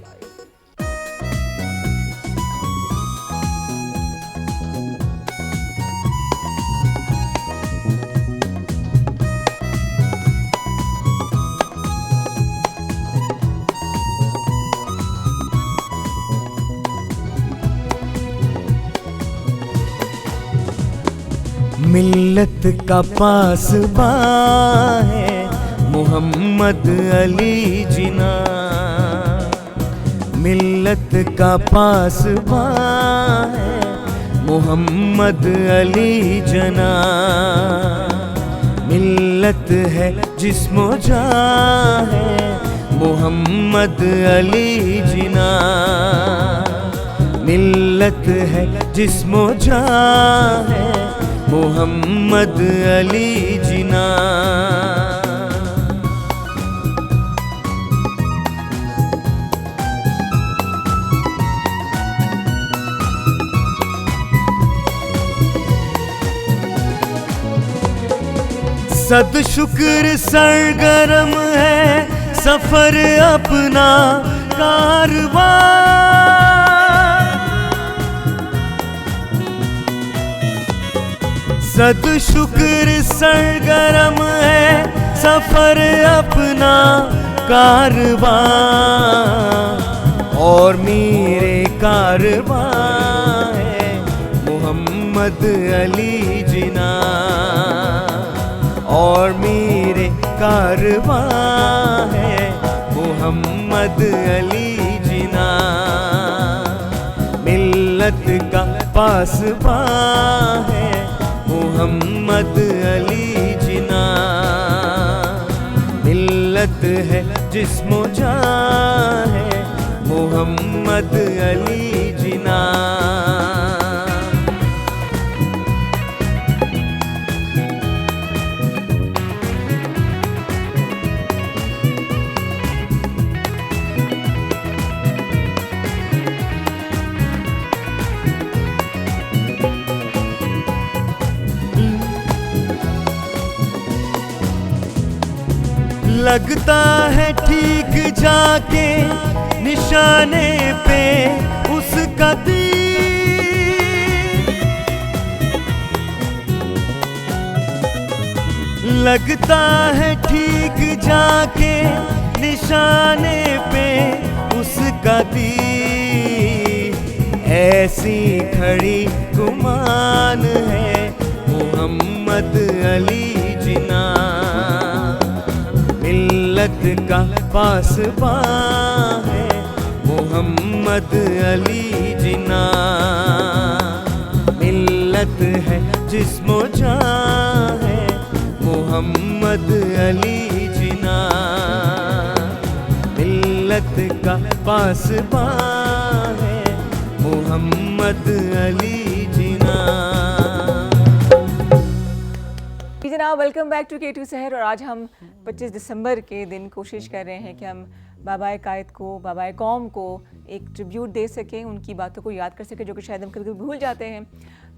मिल्लत का पासबां है मोहम्मद अली जिन्ना, मिल्लत का पासबां है मोहम्मद अली जिन्ना। मिल्लत है जिस्मो जान है मोहम्मद अली जिन्ना, मिल्लत है जिस्मो जान है मोहम्मद अली जिन्ना। सद शुक्र सरगरम है सफर अपना कारवां, सद शुक्र सरगरम है सफर अपना कारवां, और मेरे कारवां है मोहम्मद अली जिना, और मेरे कारवां है मोहम्मद अली जिना, मिल्लत का पासबां है मोहम्मद अली जिना, मिल्लत है जिस्मो जान है मोहम्मद अली जिना। लगता है ठीक जाके निशाने पे उसका तीर, लगता है ठीक जाके निशाने पे उसका तीर, ऐसी खड़ी गुमान है मोहम्मद अली जिना, मिल्लत का पासबां है मोहम्मद अली जिना, मिल्लत है जिस्मो जान है मोहम्मद अली जिना, मिल्लत का पासबां है मोहम्मद अली जिना। जनाब वेलकम बैक टू K2 शहर। और आज हम 25 दिसंबर के दिन कोशिश कर रहे हैं कि हम बाबाए कायद को, बाबाए कौम को एक ट्रिब्यूट दे सकें, उनकी बातों को याद कर सकें जो कि शायद हम कभी भूल जाते हैं।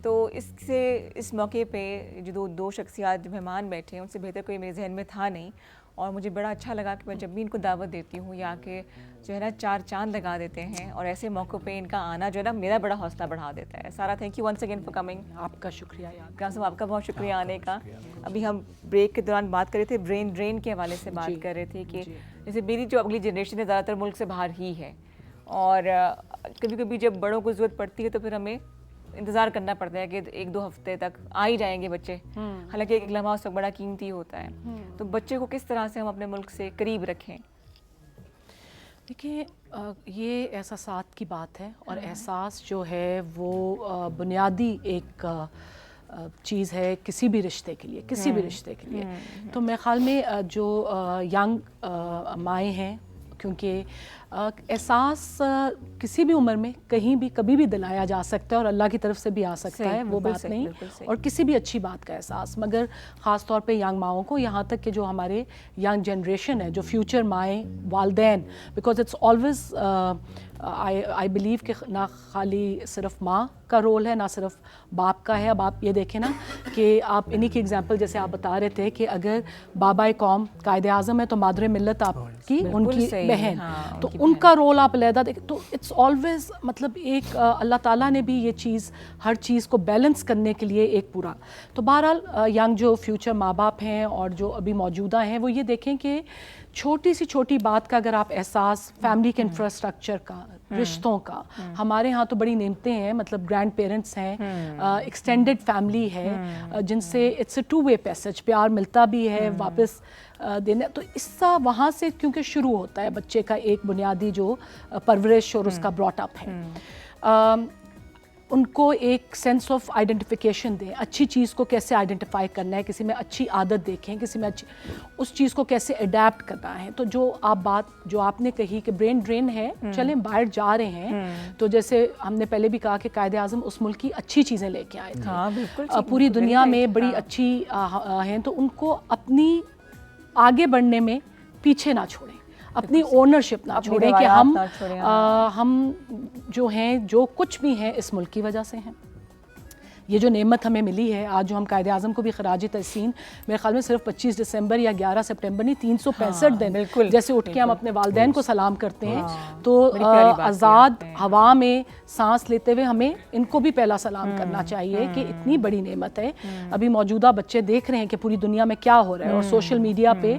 तो इस मौके पे जो दो शख्सियात जो मेहमान बैठे हैं उनसे बेहतर कोई मेरे जहन में था नहीं, और मुझे बड़ा अच्छा लगा कि मैं जब भी इनको दावत देती हूँ या के जो है ना चार चांद लगा देते हैं, और ऐसे मौक़ों पे इनका आना जो है ना मेरा बड़ा हौसला बढ़ा देता है। Sara thank you once again for coming. आपका शुक्रिया यार। कासिम आपका बहुत शुक्रिया आने का। अभी हम ब्रेक के दौरान बात कर रहे थे ब्रेन ड्रेन के हवाले से बात कर रहे थे कि जैसे मेरी जो अगली जनरेशन है ज़्यादातर मुल्क से बाहर ही है, और कभी कभी जब बड़ों को ज़रूरत पड़ती है तो फिर हमें इंतज़ार करना पड़ता है कि 1-2 हफ्ते तक आ ही जाएंगे बच्चे, हालांकि एक लम्हा उस वक्त बड़ा कीमती होता है। तो बच्चे को किस तरह से हम अपने मुल्क से करीब रखें? देखिए ये एहसासात की बात है, और एहसास जो है वो बुनियादी एक चीज़ है किसी भी रिश्ते के लिए, किसी भी रिश्ते के लिए। तो मेरे ख़्याल में जो यंग माएँ हैं, क्योंकि एहसास किसी भी उम्र में कहीं भी कभी भी दिलाया जा सकता है, और अल्लाह की तरफ से भी आ सकता है, वो बात नहीं, और किसी भी अच्छी बात का एहसास, मगर ख़ास तौर पे यंग माओं को, यहाँ तक कि जो हमारे यंग जनरेशन है, जो फ्यूचर माएँ, वालदैन, because it's always I believe कि ना खाली सिर्फ माँ का रोल है, ना सिर्फ बाप का है। अब आप ये देखें ना कि आप इन्हीं की एग्जांपल जैसे आप बता रहे थे कि अगर बाबाए कौम कायदे आज़म है तो मादर मिल्लत आपकी उनकी बहन, हाँ, तो उनका रोल आप अलहदा देखें। तो इट्स ऑलवेज़ मतलब एक अल्लाह ताला ने भी ये चीज़, हर चीज़ को बैलेंस करने के लिए एक पूरा। तो बहरहाल यंग जो फ्यूचर माँ बाप हैं और जो अभी मौजूदा हैं, वो ये देखें कि छोटी सी छोटी बात का अगर आप एहसास, फैमिली के इंफ्रास्ट्रक्चर का, रिश्तों का, हमारे यहाँ तो बड़ी नेमतें हैं, मतलब ग्रैंड पेरेंट्स हैं, एक्सटेंडेड फैमिली है, जिनसे इट्स अ 2-वे पैसेज, प्यार मिलता भी है, वापस देना। तो इसका वहाँ से क्योंकि शुरू होता है बच्चे का एक बुनियादी जो परवरिश और उसका ब्रॉटअप है। उनको एक सेंस ऑफ आइडेंटिफिकेशन दें, अच्छी चीज़ को कैसे आइडेंटिफाई करना है, किसी में अच्छी आदत देखें, किसी में अच्छी, उस चीज़ को कैसे अडेप्ट करना है। तो जो आप बात जो आपने कही कि ब्रेन ड्रेन है, चलें बाहर जा रहे हैं, तो जैसे हमने पहले भी कहा कि कायदे आज़म उस मुल्क की अच्छी चीज़ें लेके आए थे, हाँ, बिल्कुल, पूरी दुनिया में बड़ी अच्छी हैं, तो उनको अपनी आगे बढ़ने में पीछे ना छोड़ें, अपनी ओनरशिप ना छोड़ें कि हम जो हैं, जो कुछ भी हैं इस मुल्क की वजह से हैं। ये जो नेमत हमें मिली है आज, जो हम कायदे आज़म को भी खराज तहसीन, मेरे ख्याल में सिर्फ 25 दिसंबर या 11 सितंबर नहीं, 365 दिन जैसे उठ के हम अपने वालिदैन को सलाम करते हैं, तो आज़ाद हवा में सांस लेते हुए हमें इनको भी पहला सलाम करना चाहिए कि इतनी बड़ी नेमत है। अभी मौजूदा बच्चे देख रहे हैं कि पूरी दुनिया में क्या हो रहा है, और सोशल मीडिया पे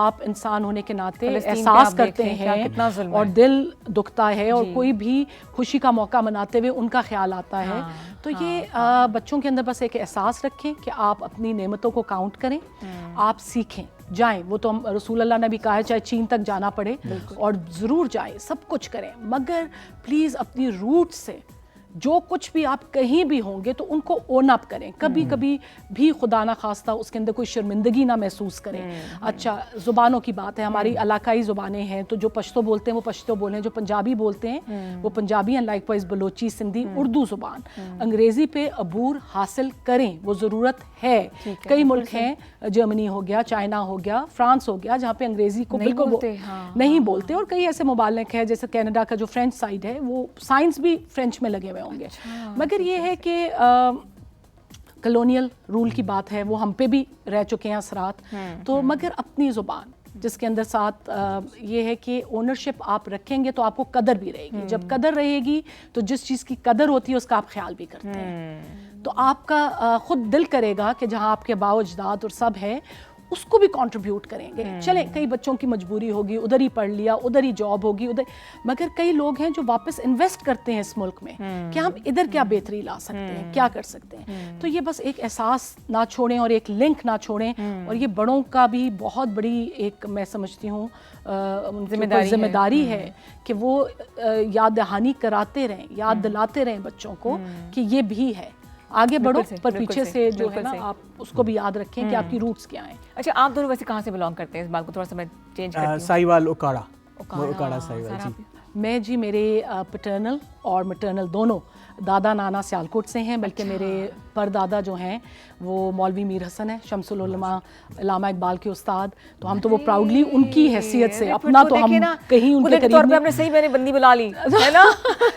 आप इंसान होने के नाते एहसास करते हैं और दिल दुखता है, और कोई भी खुशी का मौका मनाते हुए उनका ख्याल आता है। तो ये बच्चों के अंदर बस एक एहसास रखें कि आप अपनी नेमतों को काउंट करें, आप सीखें, जाएं। वो तो हम रसूल अल्लाह ने भी कहा है चाहे चीन तक जाना पड़े, और ज़रूर जाएं, सब कुछ करें, मगर प्लीज़ अपनी रूट से जो कुछ भी आप कहीं भी होंगे तो उनको ओन अप करें। कभी कभी भी खुदा ना खास्ता उसके अंदर कोई शर्मिंदगी ना महसूस करें। अच्छा, ज़ुबानों की बात है, हमारी इलाकाई ज़ुबानें हैं, तो जो पश्तो बोलते हैं वो पश्तो बोलें, जो पंजाबी बोलते हैं वो पंजाबी, एंड लाइकवाइज बलोची, सिंधी, उर्दू ज़ुबान, अंग्रेज़ी पे अबूर हासिल करें, वो ज़रूरत है। कई मुल्क हैं, जर्मनी हो गया, चाइना हो गया, फ्रांस हो गया, जहाँ पे अंग्रेज़ी को बिल्कुल नहीं बोलते, और कई ऐसे मुबालिक है जैसे कनाडा का जो फ्रेंच साइड है, वो साइंस भी फ्रेंच में लगे हुए होंगे। मगर ये है कि कॉलोनियल रूल की बात है, वो हम पे भी रह चुके हैं असरात, तो मगर अपनी ज़ुबान जिसके अंदर साथ ये है कि ओनरशिप आप रखेंगे तो आपको कदर भी रहेगी। जब कदर रहेगी तो जिस चीज़ की कदर होती है उसका आप ख्याल भी करते हैं, तो आपका ख़ुद दिल करेगा कि जहाँ आपके बाओ अजदाद और सब है उसको भी कंट्रीब्यूट करेंगे। चलें, कई बच्चों की मजबूरी होगी, उधर ही पढ़ लिया, उधर ही जॉब होगी, उधर, मगर कई लोग हैं जो वापस इन्वेस्ट करते हैं इस मुल्क में कि हम इधर क्या बेहतरी ला सकते हैं, क्या कर सकते हैं। तो ये बस एक एहसास ना छोड़ें और एक लिंक ना छोड़ें, और ये बड़ों का भी बहुत बड़ी एक, मैं समझती हूँ, जिम्मेदारी है कि वो याद दहानी कराते रहें, याद दिलाते रहें बच्चों को कि ये भी है, आगे बढ़ो, पर पीछे से जो है ना आप उसको भी याद रखें कि आपकी रूट्स क्या हैं। अच्छा, आप दोनों वैसे कहाँ से बिलोंग करते हैं? इस बात को थोड़ा सा मैं चेंज करती हूँ। साहिवाल, ओकाड़ा साहिवाल जी। मैं जी, मेरे पैटर्नल और मैटर्नल दोनों दादा नाना सियालकोट से हैं, बल्कि मेरे परदादा जो हैं वो मौलवी मीर हसन है, शमसुल उलमा, इल्लामा इकबाल के उस्ताद, तो हम तो वो प्राउडली उनकी हैसियत से, अपना तो हम कहीं उनके करीब में, आपने सही मैंने बंदी बुला ली है ना।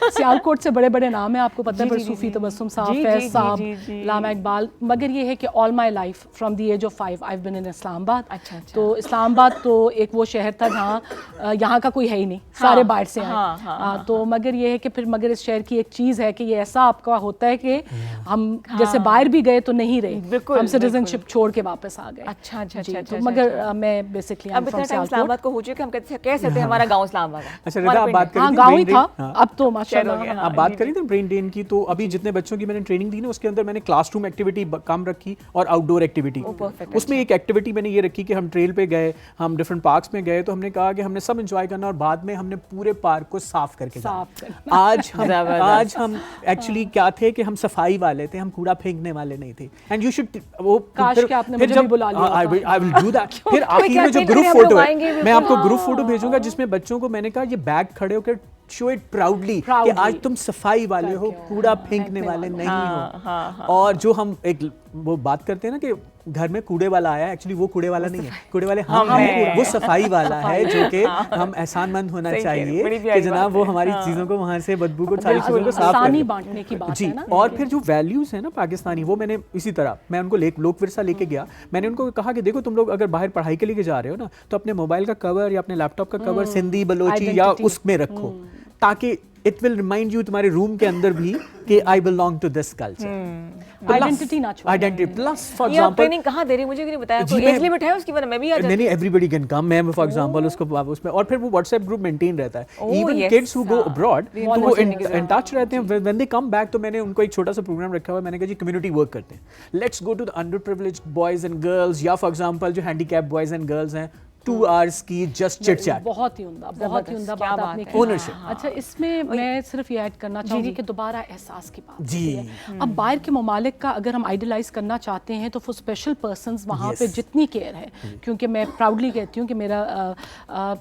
सियालकोट से बड़े बड़े नाम है, आपको पता है, पर सूफी तबस्सुम साहब, फैज साहब, इल्लामा इकबाल। मगर ये है कि all my life from the age of 5 I have been in Islamabad. तो इस्लामाबाद तो एक वो शहर था जहाँ यहाँ का कोई है ही नहीं, सारे बाहर से आए। तो मगर ये है कि फिर मगर इस शहर की एक चीज़ है कि ये ऐसा आपका होता है कि हम जैसे बाहर भी गए तो नहीं रहे, हम सिटीजनशिप छोड़ के वापस आ गए। अच्छा। तो मगर मैं बेसिकली अब इतना टाइम इस्लामाबाद को हो चुके हम कह सकते हैं हमारा गांव इस्लामाबाद है। अच्छा रिदा, आप बात करें गांव ही था, अब तो माशाल्लाह। आप बात करें तो ब्रेन ड्रेन की, तो अभी जितने बच्चों की मैंने ट्रेनिंग दी ना, उसके अंदर मैंने क्लासरूम एक्टिविटी कम रखी और आउटडोर एक्टिविटी। उसमें एक एक्टिविटी मैंने ये रखी कि हम ट्रेल पे गए, हम डिफरेंट पार्क्स में गए, तो हमने कहा कि हमने सब एंजॉय करना, और बाद में हमने पूरे पार्क को साफ करके आज हम एक्चुअली क्या थे कि हम सफाई वाले थे, हम कूड़ा फेंकने वाले नहीं थे। एंड यू शुड, वो काश कि आपने मुझे भी बुला लिया। I will do that. फिर आखिर में जो ग्रुप फोटो है, मैं आपको ग्रुप फोटो भेजूंगा जिसमें बच्चों को मैंने कहा ये बैग खड़े होकर शो इट प्राउडली कि आज तुम सफाई वाले हो, कूड़ा फेंकने वाले नहीं हो। और जो हम एक वो बात करते हैं ना कि घर में कूड़े वाला आया, एक्चुअली वो कूड़े वाला नहीं है, कूड़े वाले हम हैं, वो सफाई वाला है, जो कि हम एहसानमंद होना चाहिए कि जनाब वो हमारी चीज़ों को वहाँ से बदबू को, सारी चीज़ों को साफ बांटने की बात जी। और फिर जो वैल्यूज़ है ना पाकिस्तानी, वो मैंने इसी तरह मैं उनको लोक विरसा लेके गया। मैंने उनको कहा कि देखो तुम लोग अगर बाहर पढ़ाई के लिए जा रहे हो ना, तो अपने मोबाइल का कवर या अपने लैपटॉप का कवर सिंधी, बलोची या उसमें रखो, ताकि इट विल रिमाइंड यू तुम्हारे रूम के अंदर भी कि I belong to this culture. Identity ना छोड़ो। Identity plus for example training कहाँ दे रही मुझे भी नहीं बताया, कोई एज लिमिट है उसकी? वरना मैं भी आ जाती। नहीं, एवरीबॉडी कैन कम। मैं फॉर एग्जांपल उसको उसमें, और फिर वो व्हाट्सएप ग्रुप मेंटेन रहता है। Even kids who go abroad, तो वो इन टच रहते हैं। व्हेन दे कम बैक, तो मैंने उनको एक छोटा सा प्रोग्राम रखा हुआ है। मैंने कहा जी कम्युनिटी वर्क करते हैं, let's go to the underprivileged boys and girls, या फॉर एग्जांपल जो हैंडीकैप बॉयज एंड गर्ल्स हैं, 2 आवर्स की जस्ट चिट चैट। बहुत ही उम्दा बात आपने की। ओनरशिप। अच्छा, इसमें मैं सिर्फ ये ऐड करना चाहूँगी कि दोबारा एहसास की बात जी है। अब बाहर के ममालिक का अगर हम आइडलाइज करना चाहते हैं तो फॉर स्पेशल पर्सनस वहाँ पे जितनी केयर है, क्योंकि मैं प्राउडली कहती हूँ कि मेरा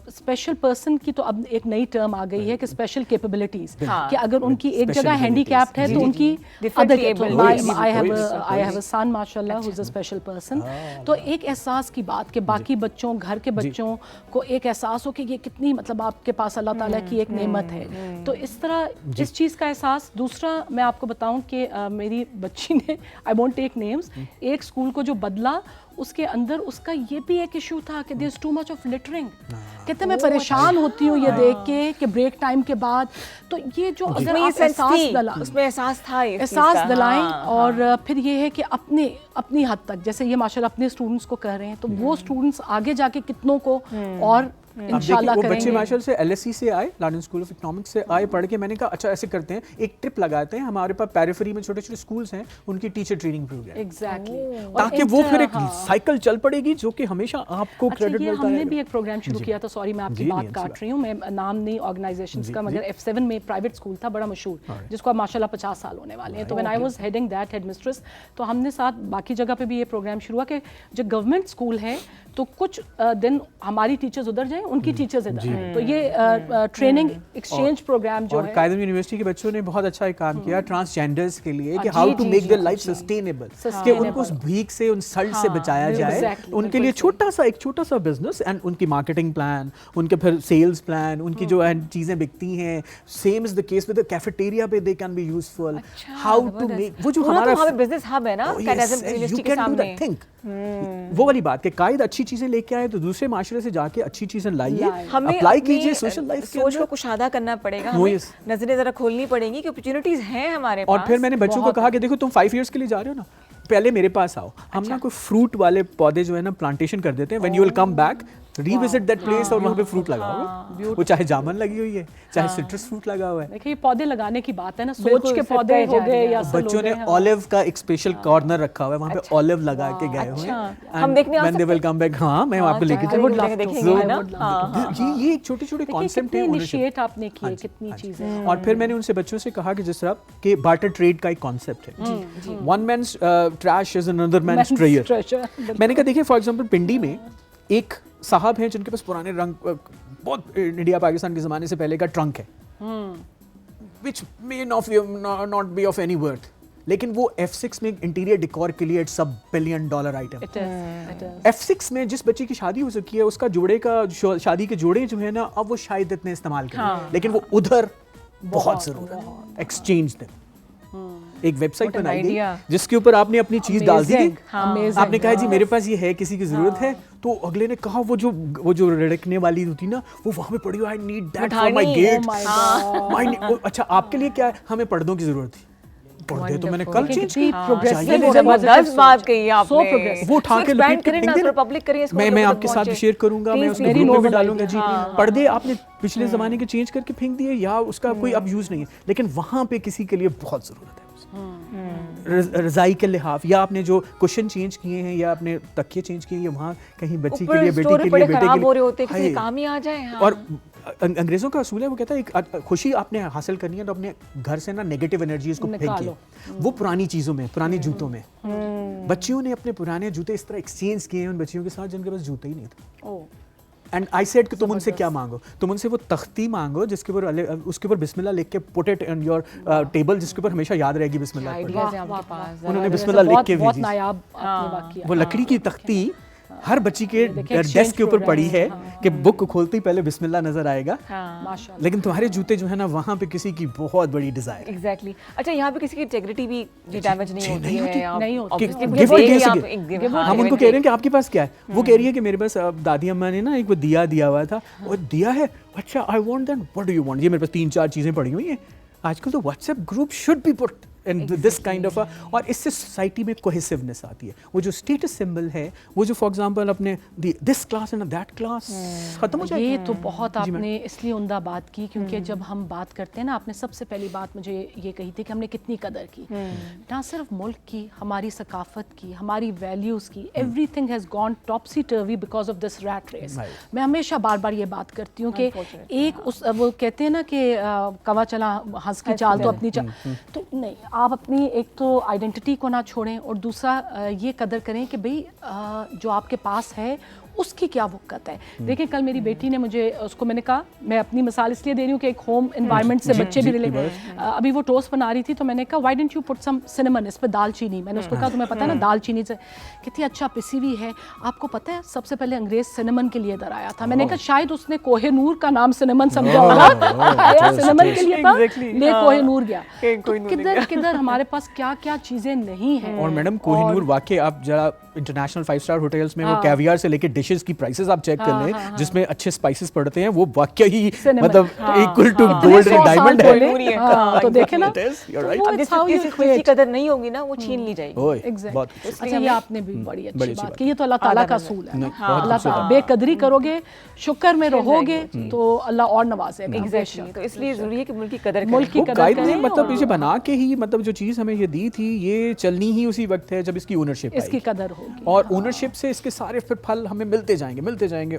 स्पेशल पर्सन की तो अब एक नई टर्म आ गई है कि स्पेशल कैपेबिलिटीज, कि अगर उनकी एक जगह हैंडीकैप्ड है तो उनकी अदर, आई हैव अ सन माशाल्लाह who is a special person. तो एक एहसास की बात कि बाकी बच्चों, घर के बच्चों को एक एहसास हो कि ये कितनी मतलब आपके पास अल्लाह ताला की एक नेमत है। तो इस तरह इस चीज़ का एहसास। दूसरा मैं आपको बताऊं कि मेरी बच्ची ने, आई वोंट टेक नेम्स, एक स्कूल को जो बदला उसके अंदर उसका ये भी एक इशू था कि there is too much of littering. कहते मैं परेशान होती हूँ ये देख के कि ब्रेक टाइम के बाद। तो ये जो अगर आप उसमें एहसास था, एहसास दिलाएं और फिर ये है कि अपनी हद तक, जैसे ये माशाल्लाह अपने स्टूडेंट्स को कह रहे हैं, तो वो स्टूडेंट्स आगे जाके कितनों को और इंशाल्लाह वो करेंगे। बच्चे माशाल्लाह से LSE से आए, लंदन स्कूल ऑफ इकोनॉमिक्स से आए पढ़ के। मैंने कहा अच्छा ऐसे करते हैं, एक ट्रिप लगाते हैं, हमारे पास पेरिफेरी में छोटे छोटे स्कूल्स हैं, उनकी टीचर ट्रेनिंग प्रोग्राम, एग्जैक्टली, ताकि वो फिर एक साइकिल चल पड़ेगी जो कि हमेशा आपको क्रेडिट ये मिलता हमने रहेगा। भी एक प्रोग्राम शुरू किया था, सॉरी मैं आपकी बात काट रही हूँ, मैं नाम नहीं ऑर्गेनाइजेशंस का, मगर F7 में प्राइवेट स्कूल था बड़ा मशहूर, जिसको अब माशाल्लाह 50 साल होने वाले हैं। तो when I was heading that head mistress, तो हमने साथ बाकी जगह पे भी ये प्रोग्राम शुरू हुआ कि जो गवर्नमेंट स्कूल है तो कुछ दिन हमारी टीचर्स उधर जाएं, उनकी टीचर्स इधर आएं। तो ये ट्रेनिंग एक्सचेंज प्रोग्राम जो और है, कायदम यूनिवर्सिटी के बच्चों ने बहुत अच्छा एक काम किया ट्रांसजेंडर्स के लिए कि how to make their life sustainable, कि उनको उस भीख से, उन सल्ट से बचाया जाए। उनके लिए एक छोटा सा बिजनेस एंड उनकी मार्केटिंग प्लान, उनके फिर सेल्स प्लान, उनकी जो है चीजें बिकती हैं, same is the case with the cafeteria पे they can be useful. How to make वो जो हमारा बिजनेस हब है ना कायदम यूनिवर्सिटी के सामने, वो वाली बात कि कायद अच्छी चीजें लेके आए तो दूसरे माशरे से जाके अच्छी चीजें लाइए, हमें अप्लाई कीजिए सोशल लाइफ के सोच को अंदर। कुशादा करना पड़ेगा, हमें नजरें जरा खोलनी पड़ेंगी कि अपॉर्चुनिटीज हैं हमारे पास। और फिर मैंने बच्चों को कहा कि देखो तुम 5 इयर्स के लिए जा रहे हो ना, पहले मेरे पास आओ, हम ना कोई फ्रूट वाले पौधे जो है ना प्लांटेशन कर देते हैं, when you will come back revisit that place और वहाँ पे फ्रूट लगाओगे, वो चाहे जामुन लगी हुई है, चाहे सिट्रस फ्रूट लगा हुआ है। देखिए पौधे लगाने की बात है ना, सोच के पौधे हो गए या बच्चों ने ऑलिव का एक स्पेशल कॉर्नर रखा हुआ है, वहाँ पे ऑलिव लगा के गए हुए हैं। हम देखने आ when they will come back, हाँ मैं आपको लेके ये एक छोटे-छोटे कॉन्सेप्ट है, इनिशिएट आपने किए कितनी चीजें। और फिर मैंने उनसे बच्चों से कहा कि जिस तरह के बार्टर ट्रेड का एक कॉन्सेप्ट है, one man's trash is another man's treasure. मैंने कहा देखिए फॉर एग्जांपल पिंडी में एक साहब हैं जिनके पास पुराने रंग, बहुत इंडिया पाकिस्तान के ज़माने से पहले का ट्रंक है, which may not be of any worth, लेकिन वो F6 में इंटीरियर डेकोर के लिए इट्स $1 billion आइटम। F6 में जिस बच्चे की शादी हो चुकी है उसका जोड़े का शादी के जोड़े जो है ना अब वो शायद इतने इस्तेमाल करें, लेकिन वो उधर बहुत ज़रूरत है, एक्सचेंज देम। एक वेबसाइट बनाई गई जिसके ऊपर आपने अपनी चीज डाल दी, आपने कहा जी मेरे पास ये है, किसी की जरूरत है, तो अगले ने कहा वो जो रड़कने वाली होती ना वो वहां पे पड़ी, I need that for my gate. अच्छा आपके लिए क्या है, हमें पर्दों की जरूरत थी, पर्दे तो मैंने कल चेंज की। जबरदस्त बात कही आपने, वो उठा के पब्लिक करिए, मैं आपके साथ शेयर करूंगा, मैं उसको ग्रुप में भी डालूंगा जी। पर्दे आपने पिछले जमाने के चेंज करके फेंक दिए या उसका कोई अब यूज नहीं है, लेकिन वहां पे किसी के लिए बहुत जरूरत है रजाई के लिहाफ, या आपने जो कुशन चेंज किए हैं या आपने तकिए चेंज किए हैं, वहाँ कहीं बच्ची के लिए, बेटी के लिए, बेटे के लिए हो रहे होते, किसी काम ही आ जाए। और अंग्रेजों का असूल है, वो कहता है एक खुशी आपने हासिल करनी है तो अपने घर से ना नेगेटिव एनर्जी इसको फेंकिए। वो पुरानी चीज़ों में, पुराने जूतों में, बच्चियों ने अपने पुराने जूते इस तरह एक्सचेंज किए हैं उन बच्चियों के साथ जिनके पास जूते ही नहीं थे। एंड आई सेड कि तुम उनसे क्या मांगो, तुम उनसे वो तख्ती मांगो जिसके ऊपर उसके ऊपर बिस्मिल्लाह लिख के put it in your table, जिसके ऊपर हमेशा याद रहेगी बिस्मिल्लाह। उन्होंने बिस्मिल्लाह लिख के भेजी। वो लकड़ी की तख्ती हर बच्ची के डेस्क के ऊपर पड़ी है कि बुक को खोलते ही पहले बिस्मिल्लाह नजर आएगा, लेकिन तुम्हारे जूते जो है ना वहाँ पे किसी की बहुत बड़ी डिजायर। एग्जैक्टली। अच्छा यहाँ पे किसी की इंटेग्रिटी भी डैमेज नहीं होती है, नहीं होती। हम उनको कह रहे हैं कि आपके पास क्या है, वो कह रही है कि मेरे पास दादी अम्मा ने ना एक वो दिया दिया हुआ था, वो दिया है, अच्छा I want that, what do you want, ये मेरे पास 3-4 चीजें पड़ी हुई हैं। आजकल तो WhatsApp group should be put in this kind of, और इससे सोसाइटी में कोहेसिवनेस आती है। वो जो स्टेटस सिंबल है, वो जो फॉर एग्जांपल अपने this class and that class खत्म हो जाएगी। ये तो बहुत आपने इसलिए उम्दा बात की क्योंकि जब हम बात करते हैं ना, आपने सबसे पहली बात मुझे ये कही थी कि हमने कितनी कदर की, ना सिर्फ मुल्क की, हमारी सकाफत की, हमारी वैल्यूज़ की, everything has gone topsy turvy because of this rat race. मैं हमेशा बार बार ये बात करती हूँ कि एक वो कहते हैं ना कि कवा चला हंस की चाल तो अपनी चाल, तो नहीं, आप अपनी एक तो आइडेंटिटी को ना छोड़ें और दूसरा ये कदर करें कि भाई जो आपके पास है उसकी क्या वक़्त है। देखिए कल मेरी बेटी ने मुझे, उसको मैंने कहा, मैं अपनी मिसाल इसलिए दे रही हूँ कि एक होम एनवायरनमेंट से बच्चे भी रिलेट, अभी वो टोस्ट बना रही थी तो मैंने कहा why don't you put some cinnamon, इस पर दालचीनी, मैंने उसको कहा तुम्हें पता है ना दालचीनी से, कहती अच्छा पिसी हुई है, आपको पता है सबसे पहले अंग्रेज सिनेमन के लिए इधर आया था। मैंने कहा शायद उसने कोहिनूर का नाम सिनेमन समझा होगा, आया सिनेमन के लिए था, ले कोहिनूर गया। तो किधर किधर हमारे पास क्या क्या चीज़ें नहीं हैं। और मैडम कोहिनूर वाकई आप जरा इंटरनेशनल 5 स्टार होटल्स में वो कैवियर से लेके डिशेस की प्राइसेस आप चेक कर लें, जिसमें अच्छे स्पाइसेस पड़ते हैं, वो वाकई ही मतलब equal to gold and diamond है। तो देखें ना, किसी कदर नहीं होगी ना वो छीन ली जाएगी। अच्छा ये आपने भी बड़ी अच्छी बात की, ये तो अल्लाह ताला का असूल है। अल्लाह ताला बेकदरी करोगे, शुक्र में रहोगे तो अल्लाह और नवाजेगा। एग्जैक्टली, तो इसलिए जरूरी है कि मुल्क की कदर मुल्क की कदर करें। मतलब इसे बना के ही, मतलब जो चीज हमें ये दी थी ये चलनी ही उसी वक्त है जब इसकी ओनरशिप इसकी कदर होगी, और ओनरशिप से इसके सारे फिर फल हमें मिलते जाएंगे मिल और रहे हैं,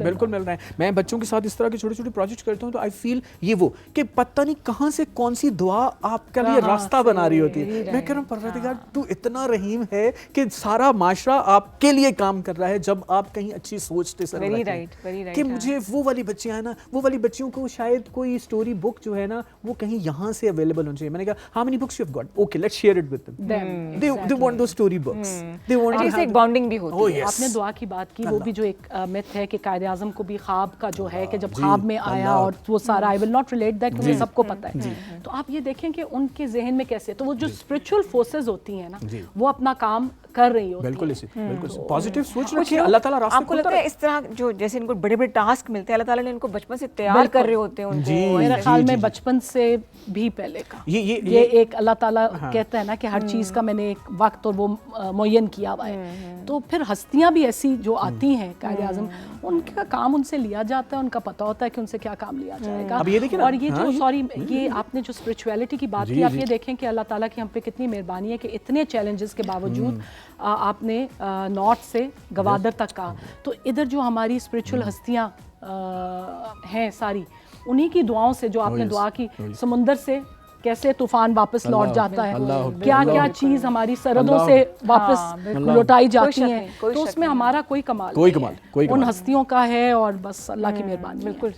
बिल्कुल मिल रहे हैं। मैं बच्चों के साथ इस तरह के छोटे छोटे प्रोजेक्ट करता हूँ तो आई फील ये वो कि पता नहीं कहाँ से कौन सी दुआ आपके लिए रास्ता बना रही होती है। मैं कह रहा हूँ परवरदिगार तू इतना रहीम है कि सारा माशरा आपके लिए काम कर रहा है जब आप कहीं अच्छी सोचते सर कि मुझे वो वाली बच्चियां हैं ना, वो वाली बच्चियों को शायद कोई स्टोरी बुक जो है ना वो कहीं यहाँ से अवेलेबल होनी चाहिए। मैंने कहा how many books you have got, okay let's share it with them, they want दो story books, they want to एक बॉन्डिंग भी होती है। आपने दुआ की बात की, वो भी जो एक मिथ है कि कायदे आज़म को भी ख्वाब का जो है कि जब ख्वाब में आया और वो सारा, I will not relate that क्योंकि सबको पता है। तो आप ये देखें कि उनके जहन में कैसे, तो वो जो स्पिरिचुअल फोर्सेस होती हैं ना वो अपना काम कर रही होती बिल्कुल इसी बिल्कुल पॉजिटिव सोच रखिए, अल्लाह ताला रास्ते आपको लगता है इस तरह जो जैसे इनको बड़े बड़े टास्क मिलते हैं अल्लाह ताला ने इनको बचपन से तैयार कर रहे होते हैं उनको, मेरे ख्याल में बचपन से भी पहले का ये एक अल्लाह ताला कहता है ना कि हर चीज़ का मैंने एक वक्त और वो मुय्यन किया हुआ है। तो फिर हस्तियाँ भी ऐसी जो आती हैं कायदे आज़म, उनका काम उनसे लिया जाता है, उनका पता होता है कि उनसे क्या काम लिया जाएगा। अब ये देखिए ना, और ये जो सॉरी ये आपने जो स्पिरिचुअलिटी की बात की, आप ये देखें कि अल्लाह ताला की हम पे कितनी मेहरबानी है कि इतने चैलेंजेस के बावजूद आपने नॉर्थ से गवादर तक का, तो इधर जो हमारी स्पिरिचुअल हस्तियाँ हैं सारी, उन्हीं की दुआओं से जो आपने दुआ की, समुंदर से कैसे तूफान वापस लौट जाता है, क्या क्या चीज़ हमारी सरहदों से वापस लौटाई जाती हैं, तो उसमें हमारा कोई कमाल उन हस्तियों का है और बस अल्लाह की मेहरबानी। बिल्कुल।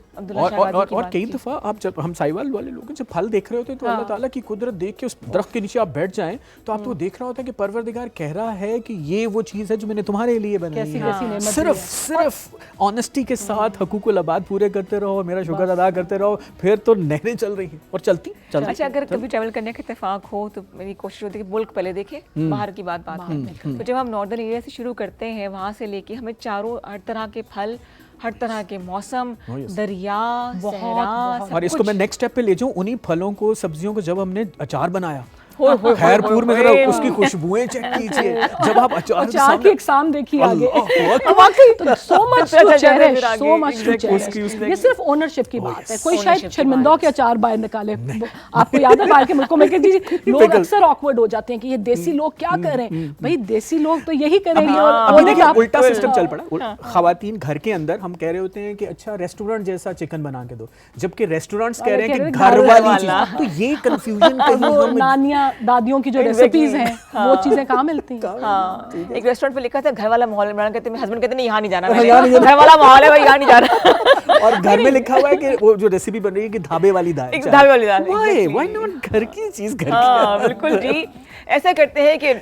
और कई दफ़ा आप जब हम साहिवाल वाले लोग जब फल देख रहे होते हैं तो अल्लाह ताला की कुदरत देख के उस दरख्त के नीचे आप बैठ जाएं तो आपको देख रहा होता है कि परवरदिगार कह रहा है कि ये वो चीज़ है जो मैंने तुम्हारे लिए बनाई है। सिर्फ ऑनेस्टी के साथ हकूकुल आबाद पूरे करते रहो, मेरा शुक्र अदा करते रहो, फिर तो नहरें चल रही हैं और चलती। अच्छा, अगर कभी ट्रैवल करने का इत्तेफाक हो तो मेरी कोशिश होती है कि मुल्क पहले देखें, बाहर की बात करें। तो जब हम नॉर्दर्न एरिया से शुरू करते हैं, वहाँ से लेके हमें चारों हर तरह के फल, हर तरह के मौसम, दरिया, सहरा, और इसको मैं नेक्स्ट स्टेप पे ले जाऊं, उन्हीं फलों को सब्जियों को जब हमने अचार बनाया खैरपुर में, जरा उसकी खुशबुएं चेक कीजिए जब आप अचार की एग्जाम देखिए आगे, तो so much to cherish, so much to cherish. ये सिर्फ ओनरशिप की बात है, कोई शायद शर्मिंदा के अचार बाहर निकाले। आपको याद है बाहर के मुल्कों में कि लोग अक्सर ऑकवर्ड हो जाते हैं कि ये देसी लोग क्या कर रहे हैं। भाई देसी लोग तो यही करेंगे। और उल्टा सिस्टम चल पड़ा, खवातीन घर के अंदर हम कह रहे होते हैं कि अच्छा रेस्टोरेंट जैसा चिकन बना के दो, जबकि रेस्टोरेंट्स कह रहे हैं कि घर वाली चीज। तो ये कंफ्यूजन कहीं दादियों की जो रेसिपीज हैं वो चीजें कहाँ मिलती हैं। हाँ, एक रेस्टोरेंट पे लिखा था घर वाला माहौल बनाना, कहते हैं हस्बैंड कहते नहीं यहाँ नहीं जाना, घर वाला माहौल है भाई यहाँ नहीं जाना। और घर में लिखा हुआ है कि वो जो रेसिपी बन रही है कि धाबे वाली दाल, धाबे वाली दाल। व्हाई नॉट घर की चीज घर की। बिल्कुल जी, ऐसा करते हैं कि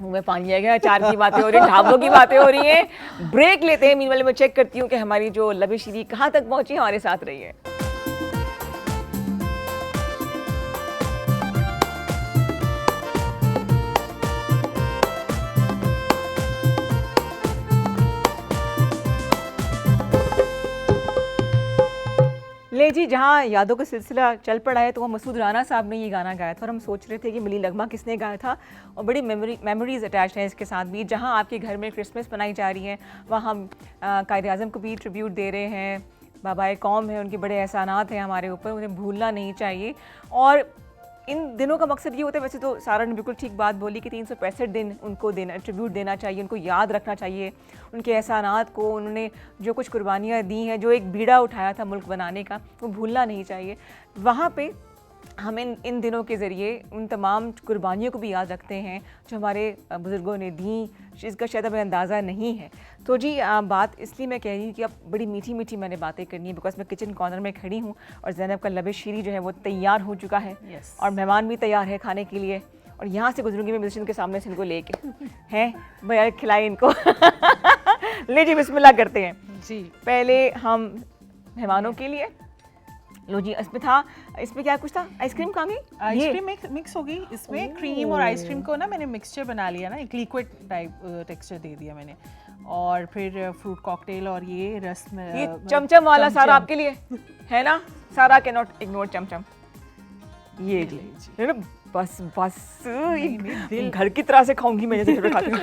मुंह में पानी आ गया, अचार की बातें हो रही हैं, ढाबों की बातें हो रही हैं। ब्रेक लेते हैं, मीनवाइल मैं चेक करती हूँ कि हमारी जो लबे शीरी कहाँ तक पहुंची, हमारे साथ रही है। ले जी, जहाँ यादों का सिलसिला चल पड़ा है तो वहाँ मसूद राना साहब ने ये गाना गाया था और हम सोच रहे थे कि मिली लगमा किसने गाया था, और बड़ी मेमोरीज़ अटैच हैं इसके साथ भी। जहाँ आपके घर में क्रिसमस मनाई जा रही है वहाँ हम कायदे आज़म को भी ट्रिब्यूट दे रहे हैं, बाबाए कौम है, उनके बड़े एहसानात हैं हमारे ऊपर, उन्हें भूलना नहीं चाहिए। और इन दिनों का मकसद ये होता है, वैसे तो सारा ने बिल्कुल ठीक बात बोली कि 365 दिन उनको देना, ट्रिब्यूट देना चाहिए, उनको याद रखना चाहिए, उनके एहसानात को, उन्होंने जो कुछ कुर्बानियाँ दी हैं, जो एक बीड़ा उठाया था मुल्क बनाने का, वो भूलना नहीं चाहिए। वहाँ पे हम इन दिनों के ज़रिए उन तमाम कुर्बानियों को भी याद रखते हैं जो हमारे बुज़ुर्गों ने दी, जिसका शायद हमें अंदाज़ा नहीं है। तो जी बात इसलिए मैं कह रही हूँ कि अब बड़ी मीठी मीठी मैंने बातें करनी है, बिकॉज मैं किचन कॉर्नर में खड़ी हूँ और ज़ैनब का लबे शीरी जो है वो तैयार हो चुका है। और मेहमान भी तैयार है खाने के लिए, और यहाँ से गुजरूंगी मैं म्यूजिशियन के सामने से इनको लेके हैं भैया खिलाए इनको। ले जी बिस्मिल्लाह करते हैं जी। पहले हम मेहमानों के लिए लो जी। इसमें क्या कुछ था? आइसक्रीम कहाँ गई? आइसक्रीम मिक्स हो गई इसमें, क्रीम और आइसक्रीम को ना मैंने मिक्सचर बना लिया ना, एक लिक्विड टाइप टेक्सचर दे दिया मैंने। और फिर फ्रूट कॉकटेल और ये रस में ये चमचम वाला सारा आपके लिए है ना? सारा कैन नॉट इग्नोर चमचम। ये जी बस बस घर की तरह से खाऊंगी मैं जैसे खाती हूँ।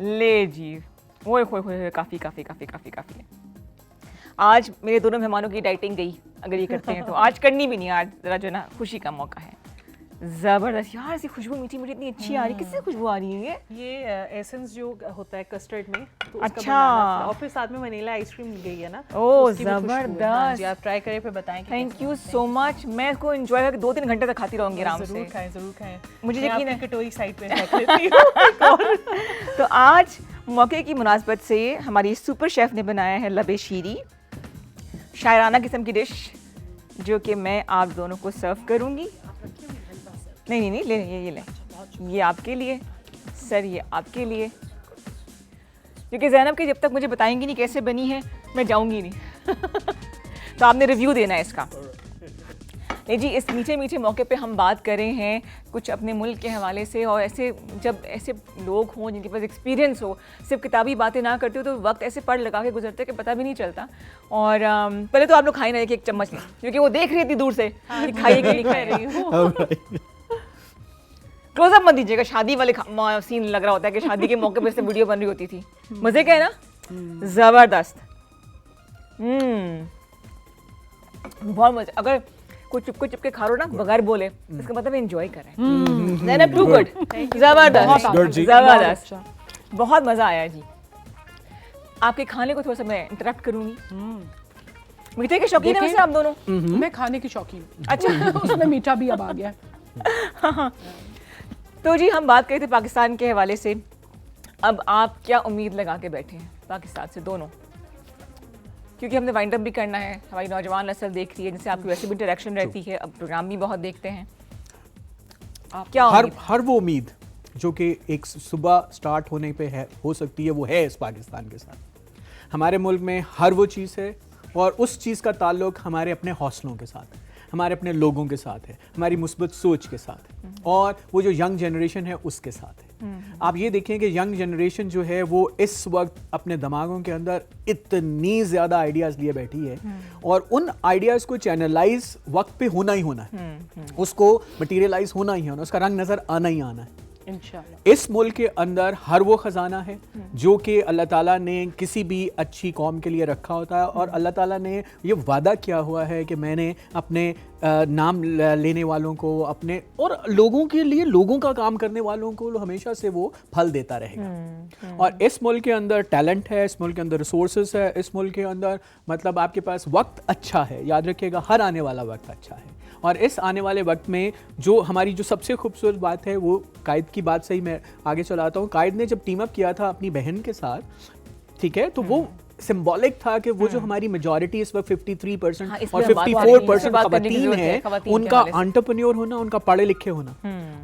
ले जी ओए होए काफ़ी काफ़ी काफ़ी काफ़ी काफ़ी है। आज मेरे दोनों मेहमानों की डाइटिंग गई, अगर ये करते हैं तो आज करनी भी नहीं, आज जरा जो ना खुशी का मौका है। ज़बरदस्त यार, ऐसी खुशबू मीठी मीठी इतनी अच्छी आ रही है। किससे खुशबू आ रही है ये एसेंस जो होता है कस्टर्ड में, तो उसका अच्छा। और फिर साथ में वनीला आइसक्रीम गई है ना। ओह उसकी भी खुशबू है। हाँ ज़बरदस्त, जी, आप ट्राई करें फिर बताएं कि थैंक यू सो मच। मैं इसको एंजॉय करके 2-3 घंटे तक खाती रहूँगी आराम से। जरूर खाएं। मुझे मैं यकीन है। आपकी कटोरी साइड पे रख लेती हूँ। तो आज मौके की मुनासबत से हमारी सुपर शेफ़ ने बनाया है लबे शीरी, शायराना किस्म की डिश, जो कि मैं आप दोनों को सर्व करूँगी। नहीं ले ये ले, ये आपके लिए सर, ये आपके लिए, क्योंकि ज़ैनब के जब तक मुझे बताएंगी नहीं कैसे बनी है मैं जाऊँगी नहीं। तो आपने रिव्यू देना है इसका। नहीं जी, इस मीठे मीठे मौके पे हम बात कर रहे हैं कुछ अपने मुल्क के हवाले से, और ऐसे जब ऐसे लोग हों जिनके पास एक्सपीरियंस हो, सिर्फ किताबी बातें ना करते हो तो वक्त ऐसे पढ़ लगा के गुजरते कि पता भी नहीं चलता। और पहले तो आप लोग खाई ना एक चम्मच लें, क्योंकि वो देख रही थी दूर से कि खाइए कि नहीं खा रही हूँ। क्लोजअप मत दीजिएगा, शादी वाले सीन लग रहा होता है कि शादी के मौके पर से वीडियो बन रही होती थी। मज़े का है ना? ज़बरदस्त। बहुत मज़ा। अगर कोई चुपके खा रो ना बगैर बोले, इसका मतलब एंजॉय कर रहे हैं। ज़ैनब टू गुड, ज़बरदस्त, बहुत मज़ा आया जी। आपके खाने को थोड़ा सा मैं इंटरप्ट करूँगी। मीठे के शौकीन है वैसे आप दोनों? मैं खाने की शौकीन हूँ। अच्छा। उसमें मीठा भी अब आ गया। तो जी हम बात करें थे पाकिस्तान के हवाले से। अब आप क्या उम्मीद लगा के बैठे हैं पाकिस्तान से दोनों? क्योंकि हमने वाइंड अप भी करना है, हमारी नौजवान नस्ल देख रही है जिनसे आपकी वैसे भी इंटरेक्शन रहती है, अब प्रोग्राम भी बहुत देखते हैं। क्या हर वो उम्मीद जो कि एक सुबह स्टार्ट होने पे है, हो सकती है, वो है इस पाकिस्तान के साथ। हमारे मुल्क में हर वो चीज़ है, और उस चीज़ का ताल्लुक हमारे अपने हौसलों के साथ है, हमारे अपने लोगों के साथ है, हमारी मुस्बत सोच के साथ है, और वो जो यंग जनरेशन है उसके साथ है। आप ये देखें कि यंग जनरेशन जो है वो इस वक्त अपने दिमागों के अंदर इतनी ज़्यादा आइडियाज़ लिए बैठी है, और उन आइडियाज़ को चैनलाइज वक्त पे होना ही होना है, उसको मटीरियलाइज होना ही होना, उसका रंग नज़र आना ही आना है। इंशाल्लाह। इस मुल्क के अंदर हर वो ख़जाना है जो कि अल्लाह ताला ने किसी भी अच्छी कौम के लिए रखा होता है, और अल्लाह ताला ने ये वादा किया हुआ है कि मैंने अपने नाम लेने वालों को, अपने और लोगों के लिए, लोगों का काम करने वालों को हमेशा से वो फल देता रहेगा। और इस मुल्क के अंदर टैलेंट है, इस मुल्क के अंदर रिसोर्सेज है, इस मुल्क के अंदर मतलब आपके पास वक्त अच्छा है। याद रखिएगा, हर आने वाला वक्त अच्छा है, और इस आने वाले वक्त में जो हमारी जो सबसे खूबसूरत बात है वो कायद की बात सही मैं आगे चलाता हूँ। कायद ने जब टीम अप किया था अपनी बहन के साथ, ठीक है, तो वो सिंबॉलिक था कि वो जो हमारी मेजॉरिटी इस वक्त 53% हाँ, और 54% खवातीन है, उनका एंटरप्रेन्योर होना, उनका पढ़े लिखे होना।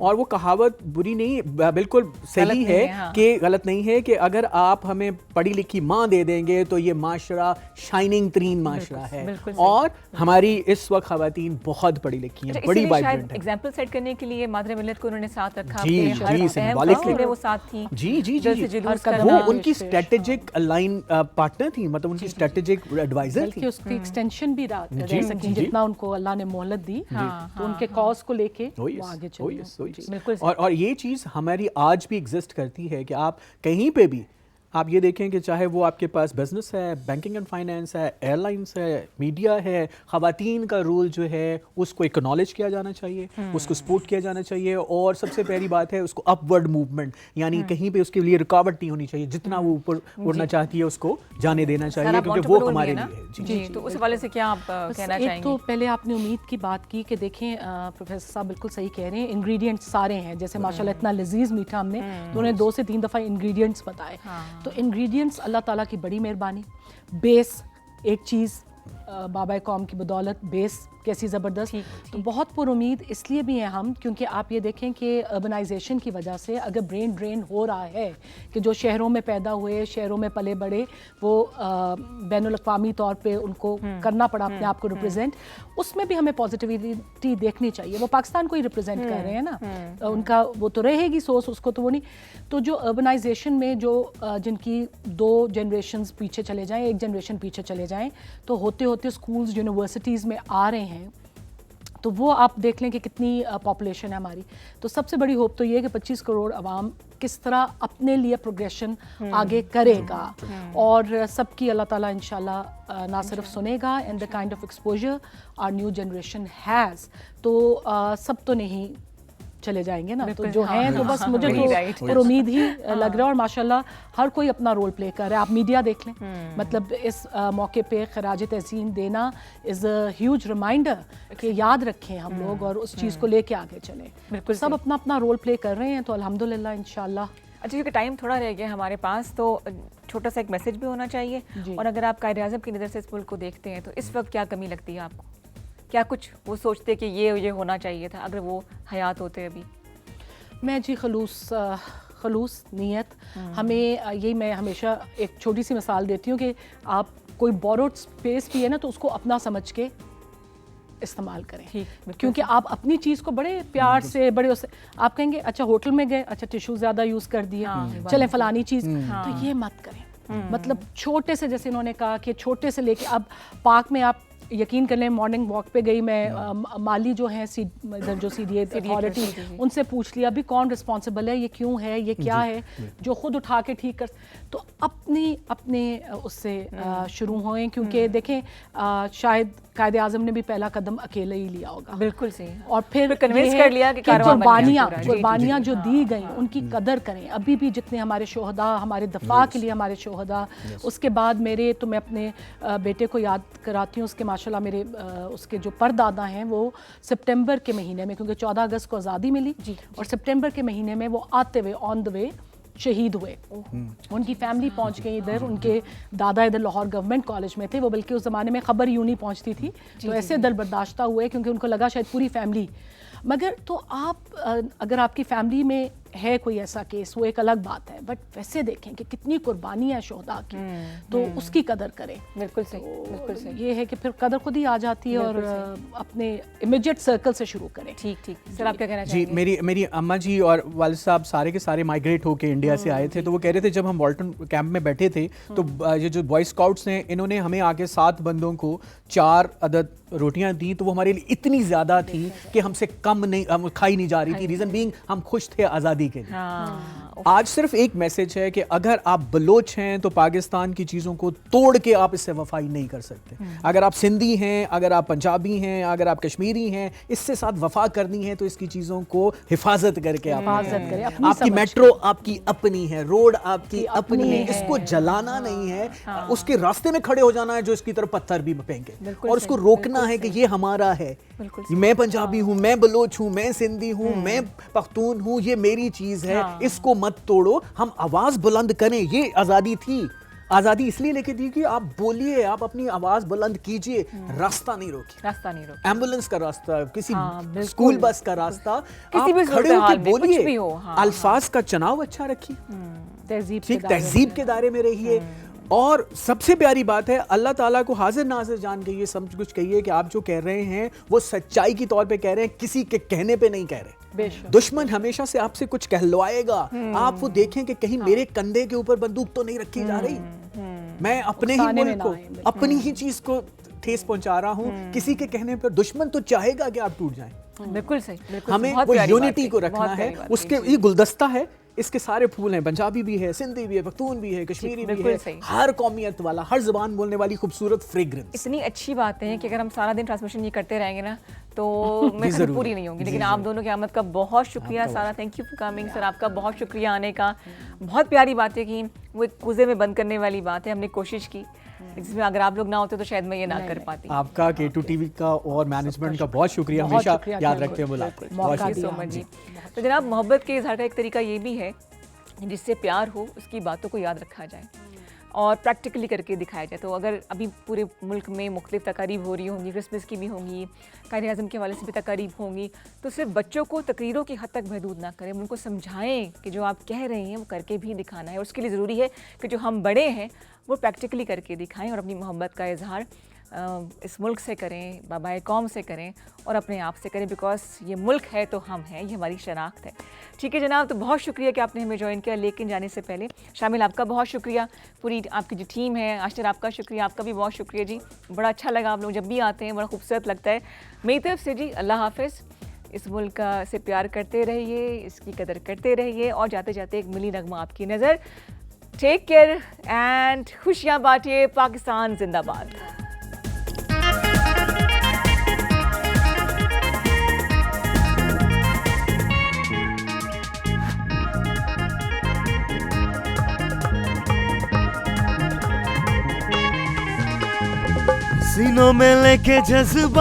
और वो कहावत बुरी नहीं, बिल्कुल सही है कि गलत नहीं है कि अगर आप हमें पढ़ी लिखी माँ दे देंगे तो ये माशरा शाइनिंग तरीन माशरा है, और हमारी इस वक्त खवातीन बहुत पढ़ी लिखी हैं, बड़ी वाइब्रेंट है। एग्जांपल सेट करने के लिए मादर मिल्लत को उन्होंने साथ रखा, जी जी, सिंबॉलिकली वो साथ थी। जी जी जी, वो उनकी स्ट्रेटेजिक अलाइन पार्टनर थी, मतलब उनकी स्ट्रेटेजिक एडवाइजर थी। उसकी एक्सटेंशन भी रह सकी, जितना उनको अल्लाह ने मोहलत दी, तो उनके कॉज को लेके वो आगे चले। और ये चीज़ हमारी आज भी एग्जिस्ट करती है कि आप कहीं पे भी आप ये देखें कि चाहे वो आपके पास बिजनेस है, बैंकिंग एंड फाइनेंस है, एयरलाइंस है, मीडिया है, ख़वातीन का रोल जो है उसको एक्नॉलेज किया जाना चाहिए, उसको सपोर्ट किया जाना चाहिए, और सबसे पहली बात है उसको अपवर्ड मूवमेंट, यानी कहीं पे उसके लिए रुकावट नहीं होनी चाहिए, जितना वो ऊपर उड़ना चाहती है उसको जाने देना चाहिए, क्योंकि वो हमारे लिए है। जी, तो उस हवाले से क्या आप कहना एक चाहेंगे? तो पहले आपने उम्मीद की बात की कि देखें प्रोफेसर साहब बिल्कुल सही कह रहे हैं, इंग्रेडिएंट्स सारे हैं, जैसे माशाल्लाह इतना लजीज मीठा हमने तो उन्हें 2 से 3 दफ़ा इंग्रेडिएंट्स बताए। तो इंग्रेडिएंट्स अल्लाह ताला की बड़ी मेहरबानी, बेस एक चीज़ बाबा कौम की बदौलत बेस कैसी ज़बरदस्त, तो बहुत पुरुमीद इसलिए भी हैं हम, क्योंकि आप ये देखें कि अर्बनाइजेशन की वजह से अगर ब्रेन ड्रेन हो रहा है कि जो शहरों में पैदा हुए, शहरों में पले बड़े, वो बैनुल अक़वामी तौर पे उनको करना पड़ा अपने आप को रिप्रेजेंट, उसमें भी हमें पॉजिटिविटी देखनी चाहिए। वो पाकिस्तान को ही रिप्रेजेंट कर रहे हैं ना, उनका वो तो रहेगी सोर्स, उसको तो वो नहीं। तो जो अर्बनाइजेशन में जो जिनकी 2 जनरेशन्स पीछे चले जाएँ, 1 जनरेशन पीछे चले जाएँ, तो होते होते स्कूल्स यूनिवर्सिटीज़ में आ रहे हैं, तो वो आप देख लें कि कितनी पॉपुलेशन है हमारी। तो सबसे बड़ी होप तो ये है कि 25 करोड़ आवाम किस तरह अपने लिए प्रोग्रेशन आगे करेगा, और सबकी अल्लाह ताला इंशाल्लाह ना सिर्फ सुनेगा, and the kind of exposure our new generation has, तो सब तो नहीं चले जाएंगे ना, तो जो हैं तो बस मुझे तो पर उम्मीद ही लग रहा है, और माशाल्लाह हर कोई अपना रोल प्ले कर रहा है। आप मीडिया देख लें, मतलब इस मौके पे खराज तहसीन देना इज़ अ ह्यूज रिमाइंडर कि याद रखें हम लोग और उस चीज़ को लेके आगे चलें। बिल्कुल सब अपना अपना रोल प्ले कर रहे हैं, तो अल्हम्दुलिल्लाह इंशाल्लाह। अच्छा, क्योंकि टाइम थोड़ा रह गया हमारे पास, तो छोटा सा एक मैसेज भी होना चाहिए, और अगर आप कायदे-ए-आज़म की नज़र से इस मुल्क को देखते हैं तो इस वक्त क्या कमी लगती है आपको? क्या कुछ वो सोचते कि ये होना चाहिए था अगर वो हयात होते अभी? मैं जी खलूस नीयत, हमें यही मैं हमेशा एक छोटी सी मिसाल देती हूँ कि आप कोई बोरोड स्पेस भी है ना, तो उसको अपना समझ के इस्तेमाल करें, क्योंकि आप अपनी चीज़ को बड़े प्यार से बड़े उससे आप कहेंगे अच्छा होटल में गए, अच्छा टिश्यू ज़्यादा यूज़ कर दिए, चलें फलानी चीज़, तो ये मत करें। मतलब छोटे से, जैसे इन्होंने कहा कि छोटे से लेके अब पार्क में आप यकीन कर लें, मॉर्निंग वॉक पे गई मैं, माली जो हैं इधर जो CDA अथॉरिटी, उनसे पूछ लिया अभी कौन रिस्पॉन्सिबल है, ये क्यों है, ये क्या है, जो खुद उठा के ठीक कर, तो अपने उससे शुरू होएं, क्योंकि देखें शायद कायदे-ए-आज़म ने भी पहला कदम अकेले ही लिया होगा। बिल्कुल सही। और फिर कन्विंस कर लिया कि कुर्बानियाँ जो दी गई उनकी कदर करें। अभी भी जितने हमारे शोहदा, हमारे दफा के लिए हमारे शोहदा, उसके बाद मेरे, तो मैं अपने बेटे को याद कराती हूँ, उसके माशाल्लाह मेरे उसके जो परदादा हैं वो सितंबर के महीने में, क्योंकि 14 अगस्त को आज़ादी मिली, और सितंबर के महीने में वो आते हुए ऑन द वे शहीद हुए। उनकी फैमिली पहुंच गई इधर, उनके दादा इधर लाहौर गवर्नमेंट कॉलेज में थे, वो बल्कि उस ज़माने में खबर यूं नहीं पहुंचती थी, तो ऐसे दर बर्दाश्ता हुए क्योंकि उनको लगा शायद पूरी फैमिली, मगर तो आप अगर आपकी फैमिली में है कोई ऐसा केस, वो एक अलग बात है, बट वैसे देखें कि कितनी कुर्बानी है शोहदा की, तो उसकी कदर करें। बिल्कुल सही, बिल्कुल सही। ये है कि फिर कदर खुद ही आ जाती है, और अपने इमीडिएट सर्कल से शुरू करें। ठीक। सर आप क्या कहना चाहेंगे? जी, मेरी अम्मा जी और वालिद साहब सारे के सारे माइग्रेट होके इंडिया से आए थे, तो वो कह रहे थे जब हम वॉल्टन कैंप में बैठे थे, तो ये जो बॉय स्काउट्स हैं, इन्होंने हमें आके 7 बंदों को 4 अदद रोटियां दी, तो वो हमारे लिए इतनी ज़्यादा थी कि हमसे कम नहीं, हम खाई नहीं जा रही थी। रीज़न बीइंग हम खुश थे आज़ादी के लिए। आज सिर्फ एक मैसेज है कि अगर आप बलोच हैं तो पाकिस्तान की चीज़ों को तोड़ के आप इससे वफाई नहीं कर सकते। अगर आप सिंधी हैं, अगर आप पंजाबी हैं, अगर आप कश्मीरी हैं, इससे साथ वफा करनी है तो इसकी चीज़ों को हिफाजत करके आप आपकी मेट्रो आपकी अपनी है, रोड आपकी अपनी है, इसको जलाना नहीं है, उसके रास्ते में खड़े हो जाना है जो इसकी तरफ पत्थर भी फेंके, और उसको रोकना है कि ये हमारा है, मैं पंजाबी हूँ, मैं बलोच हूँ, मैं सिंधी हूँ, मैं पख्तून हूँ, ये मेरी चीज़ है, इसको मत तोड़ो, हम आवाज बुलंद करें। ये आज़ादी थी, आज़ादी इसलिए लेके दी कि आप बोलिए, आप अपनी आवाज बुलंद कीजिए, रास्ता नहीं रोकिए, एम्बुलेंस का रास्ता, किसी स्कूल बस का रास्ता, किसी भी खड़े होकर बोलिए, अल्फाज का चुनाव अच्छा रखिए, तहजीब के दायरे में रहिए। और सबसे प्यारी बात है, अल्लाह ताला को हाजिर नाजिर जान के ये सब कुछ कहिए कि आप जो कह रहे हैं वो सच्चाई की तौर पे कह रहे हैं, किसी के कहने पे नहीं कह रहे। दुश्मन हमेशा से आपसे कुछ कहलवाएगा, आप वो देखें कि कहीं मेरे कंधे के ऊपर बंदूक तो नहीं रखी जा रही, मैं अपने ही मुल्क को, अपनी ही चीज को ठेस पहुंचा रहा हूँ, किसी के कहने पर दुश्मन तो चाहेगा कि आप टूट जाएं। बिल्कुल सही, हमें वो यूनिटी को रखना है, उसके ये गुलदस्ता है, इसके सारे फूल हैं, पंजाबी भी है, सिंधी भी है, पख्तून भी है, कश्मीरी भी बिल्कुल है, सही। हर कौमियत वाला, हर ज़बान बोलने वाली खूबसूरत फ्रेग्रेंस। इतनी अच्छी बातें हैं कि अगर हम सारा दिन ट्रांसमिशन ये करते रहेंगे ना तो मैं ज़रूर पूरी है। नहीं होंगी। जी, लेकिन आप ज़रूर। दोनों की आमद का बहुत शुक्रिया सारा, thank you for coming sir, आपका बहुत शुक्रिया आने का। बहुत प्यारी बातें की, वो एक कुज़े में बंद करने वाली बात है, हमने कोशिश की जिसमें अगर आप लोग ना होते तो शायद मैं ये ना कर पाती। आपका K2 TV का और मैनेजमेंट का बहुत शुक्रिया, बहुत हमेशा शुक्रिया, याद बिल्कुल, रखते हैं बोला। बिल्कुल। बहुत मौका शुक्रिया। सो दिया। मच जी। तो जनाब, मोहब्बत के इजहार का एक तरीका ये भी है जिससे प्यार हो उसकी बातों को याद रखा जाए और प्रैक्टिकली करके दिखाया जाए। तो अगर अभी पूरे मुल्क में मुख्तलिफ तकारीब हो रही होंगी, क्रिसमस की भी होंगी, कायद-ए-आज़म के हवाले से भी तकारीब होंगी, तो सिर्फ बच्चों को तकरीरों की हद तक महदूद ना करें, उनको समझाएं कि जो आप कह रहे हैं वो करके भी दिखाना है। और उसके लिए ज़रूरी है कि जो हम बड़े हैं वो प्रैक्टिकली करके दिखाएं और अपनी मोहब्बत का इजहार इस मुल्क से करें, बाबाए कौम से करें और अपने आप से करें, बिकॉज ये मुल्क है तो हम हैं, ये हमारी शनाख्त है। ठीक है जनाब, तो बहुत शुक्रिया कि आपने हमें ज्वाइन किया। लेकिन जाने से पहले शामिल आपका बहुत शुक्रिया, पूरी आपकी जो टीम है, आश्तर आपका शुक्रिया, आपका भी बहुत शुक्रिया जी। बड़ा अच्छा लगा, आप लोग जब भी आते हैं बड़ा खूबसूरत लगता है। मेरी तरफ से जी अल्लाह हाफ़िज़। इस मुल्क से प्यार करते रहिए, इसकी कदर करते रहिए और जाते जाते एक मिली नगमा आपकी नज़र। टेक केयर एंड खुशियाँ बांटिए। पाकिस्तान जिंदाबाद। सीनों में लेके जज्बात,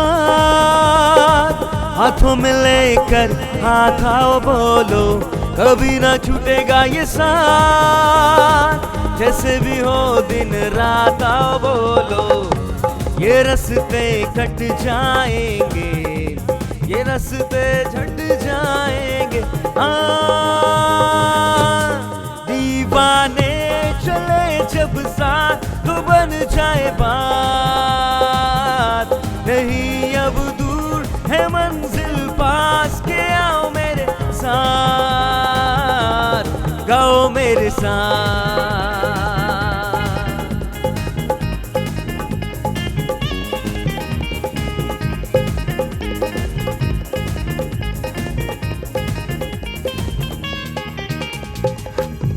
हाथों में लेकर हाथ आओ बोलो, कभी ना छूटेगा ये साथ, जैसे भी हो दिन रात आओ बोलो। ये रास्ते कट जाएंगे, ये रास्ते झट जाएंगे, हाँ दीवाने चले जब साथ तो बन जाए बात, नहीं अब दूर है मंजिल पास के, आओ मेरे साथ, गाओ मेरे साथ।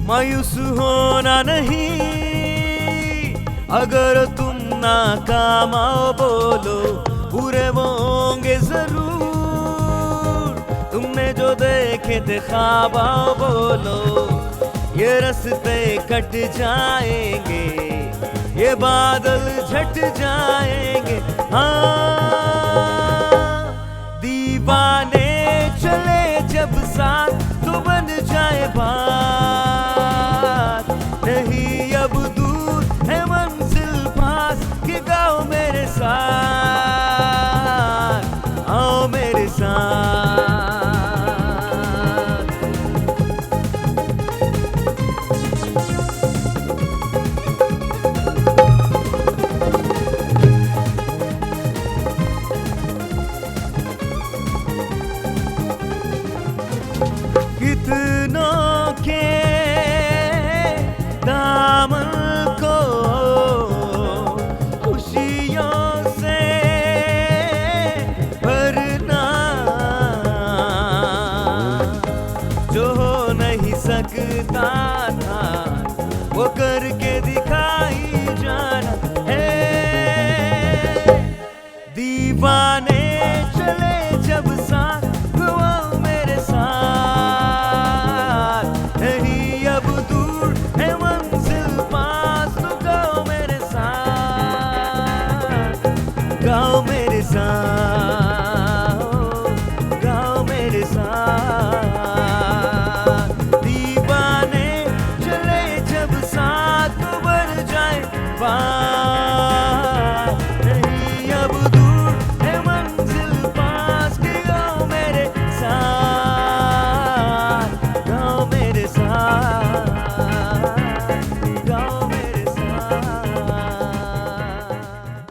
मायूस होना नहीं अगर तुम नाकाम आओ बोलो, पूरे वो होंगे जरूर तुमने जो देखे थे ख्वाब आओ बोलो। ये रास्ते कट जाएंगे, ये बादल झट जाएंगे, हाँ दीवाने चले जब साथ तो बन जाए बात, नहीं अब दूर है मंजिल पास कि गाओ मेरे साथ, आओ मेरे साथ। कितनों के दामन को खुशियों से भरना, जो हो नहीं सकता था वो करके दिखाई जाना है। दीवाने चले जब साथ वो मेरे साथ, नहीं अब दूर है मंजिल पास तो गाओ मेरे साथ, गाओ मेरे साथ, गाओ मेरे साथ। दीवाने चले जब साथ तो बन जाए बात,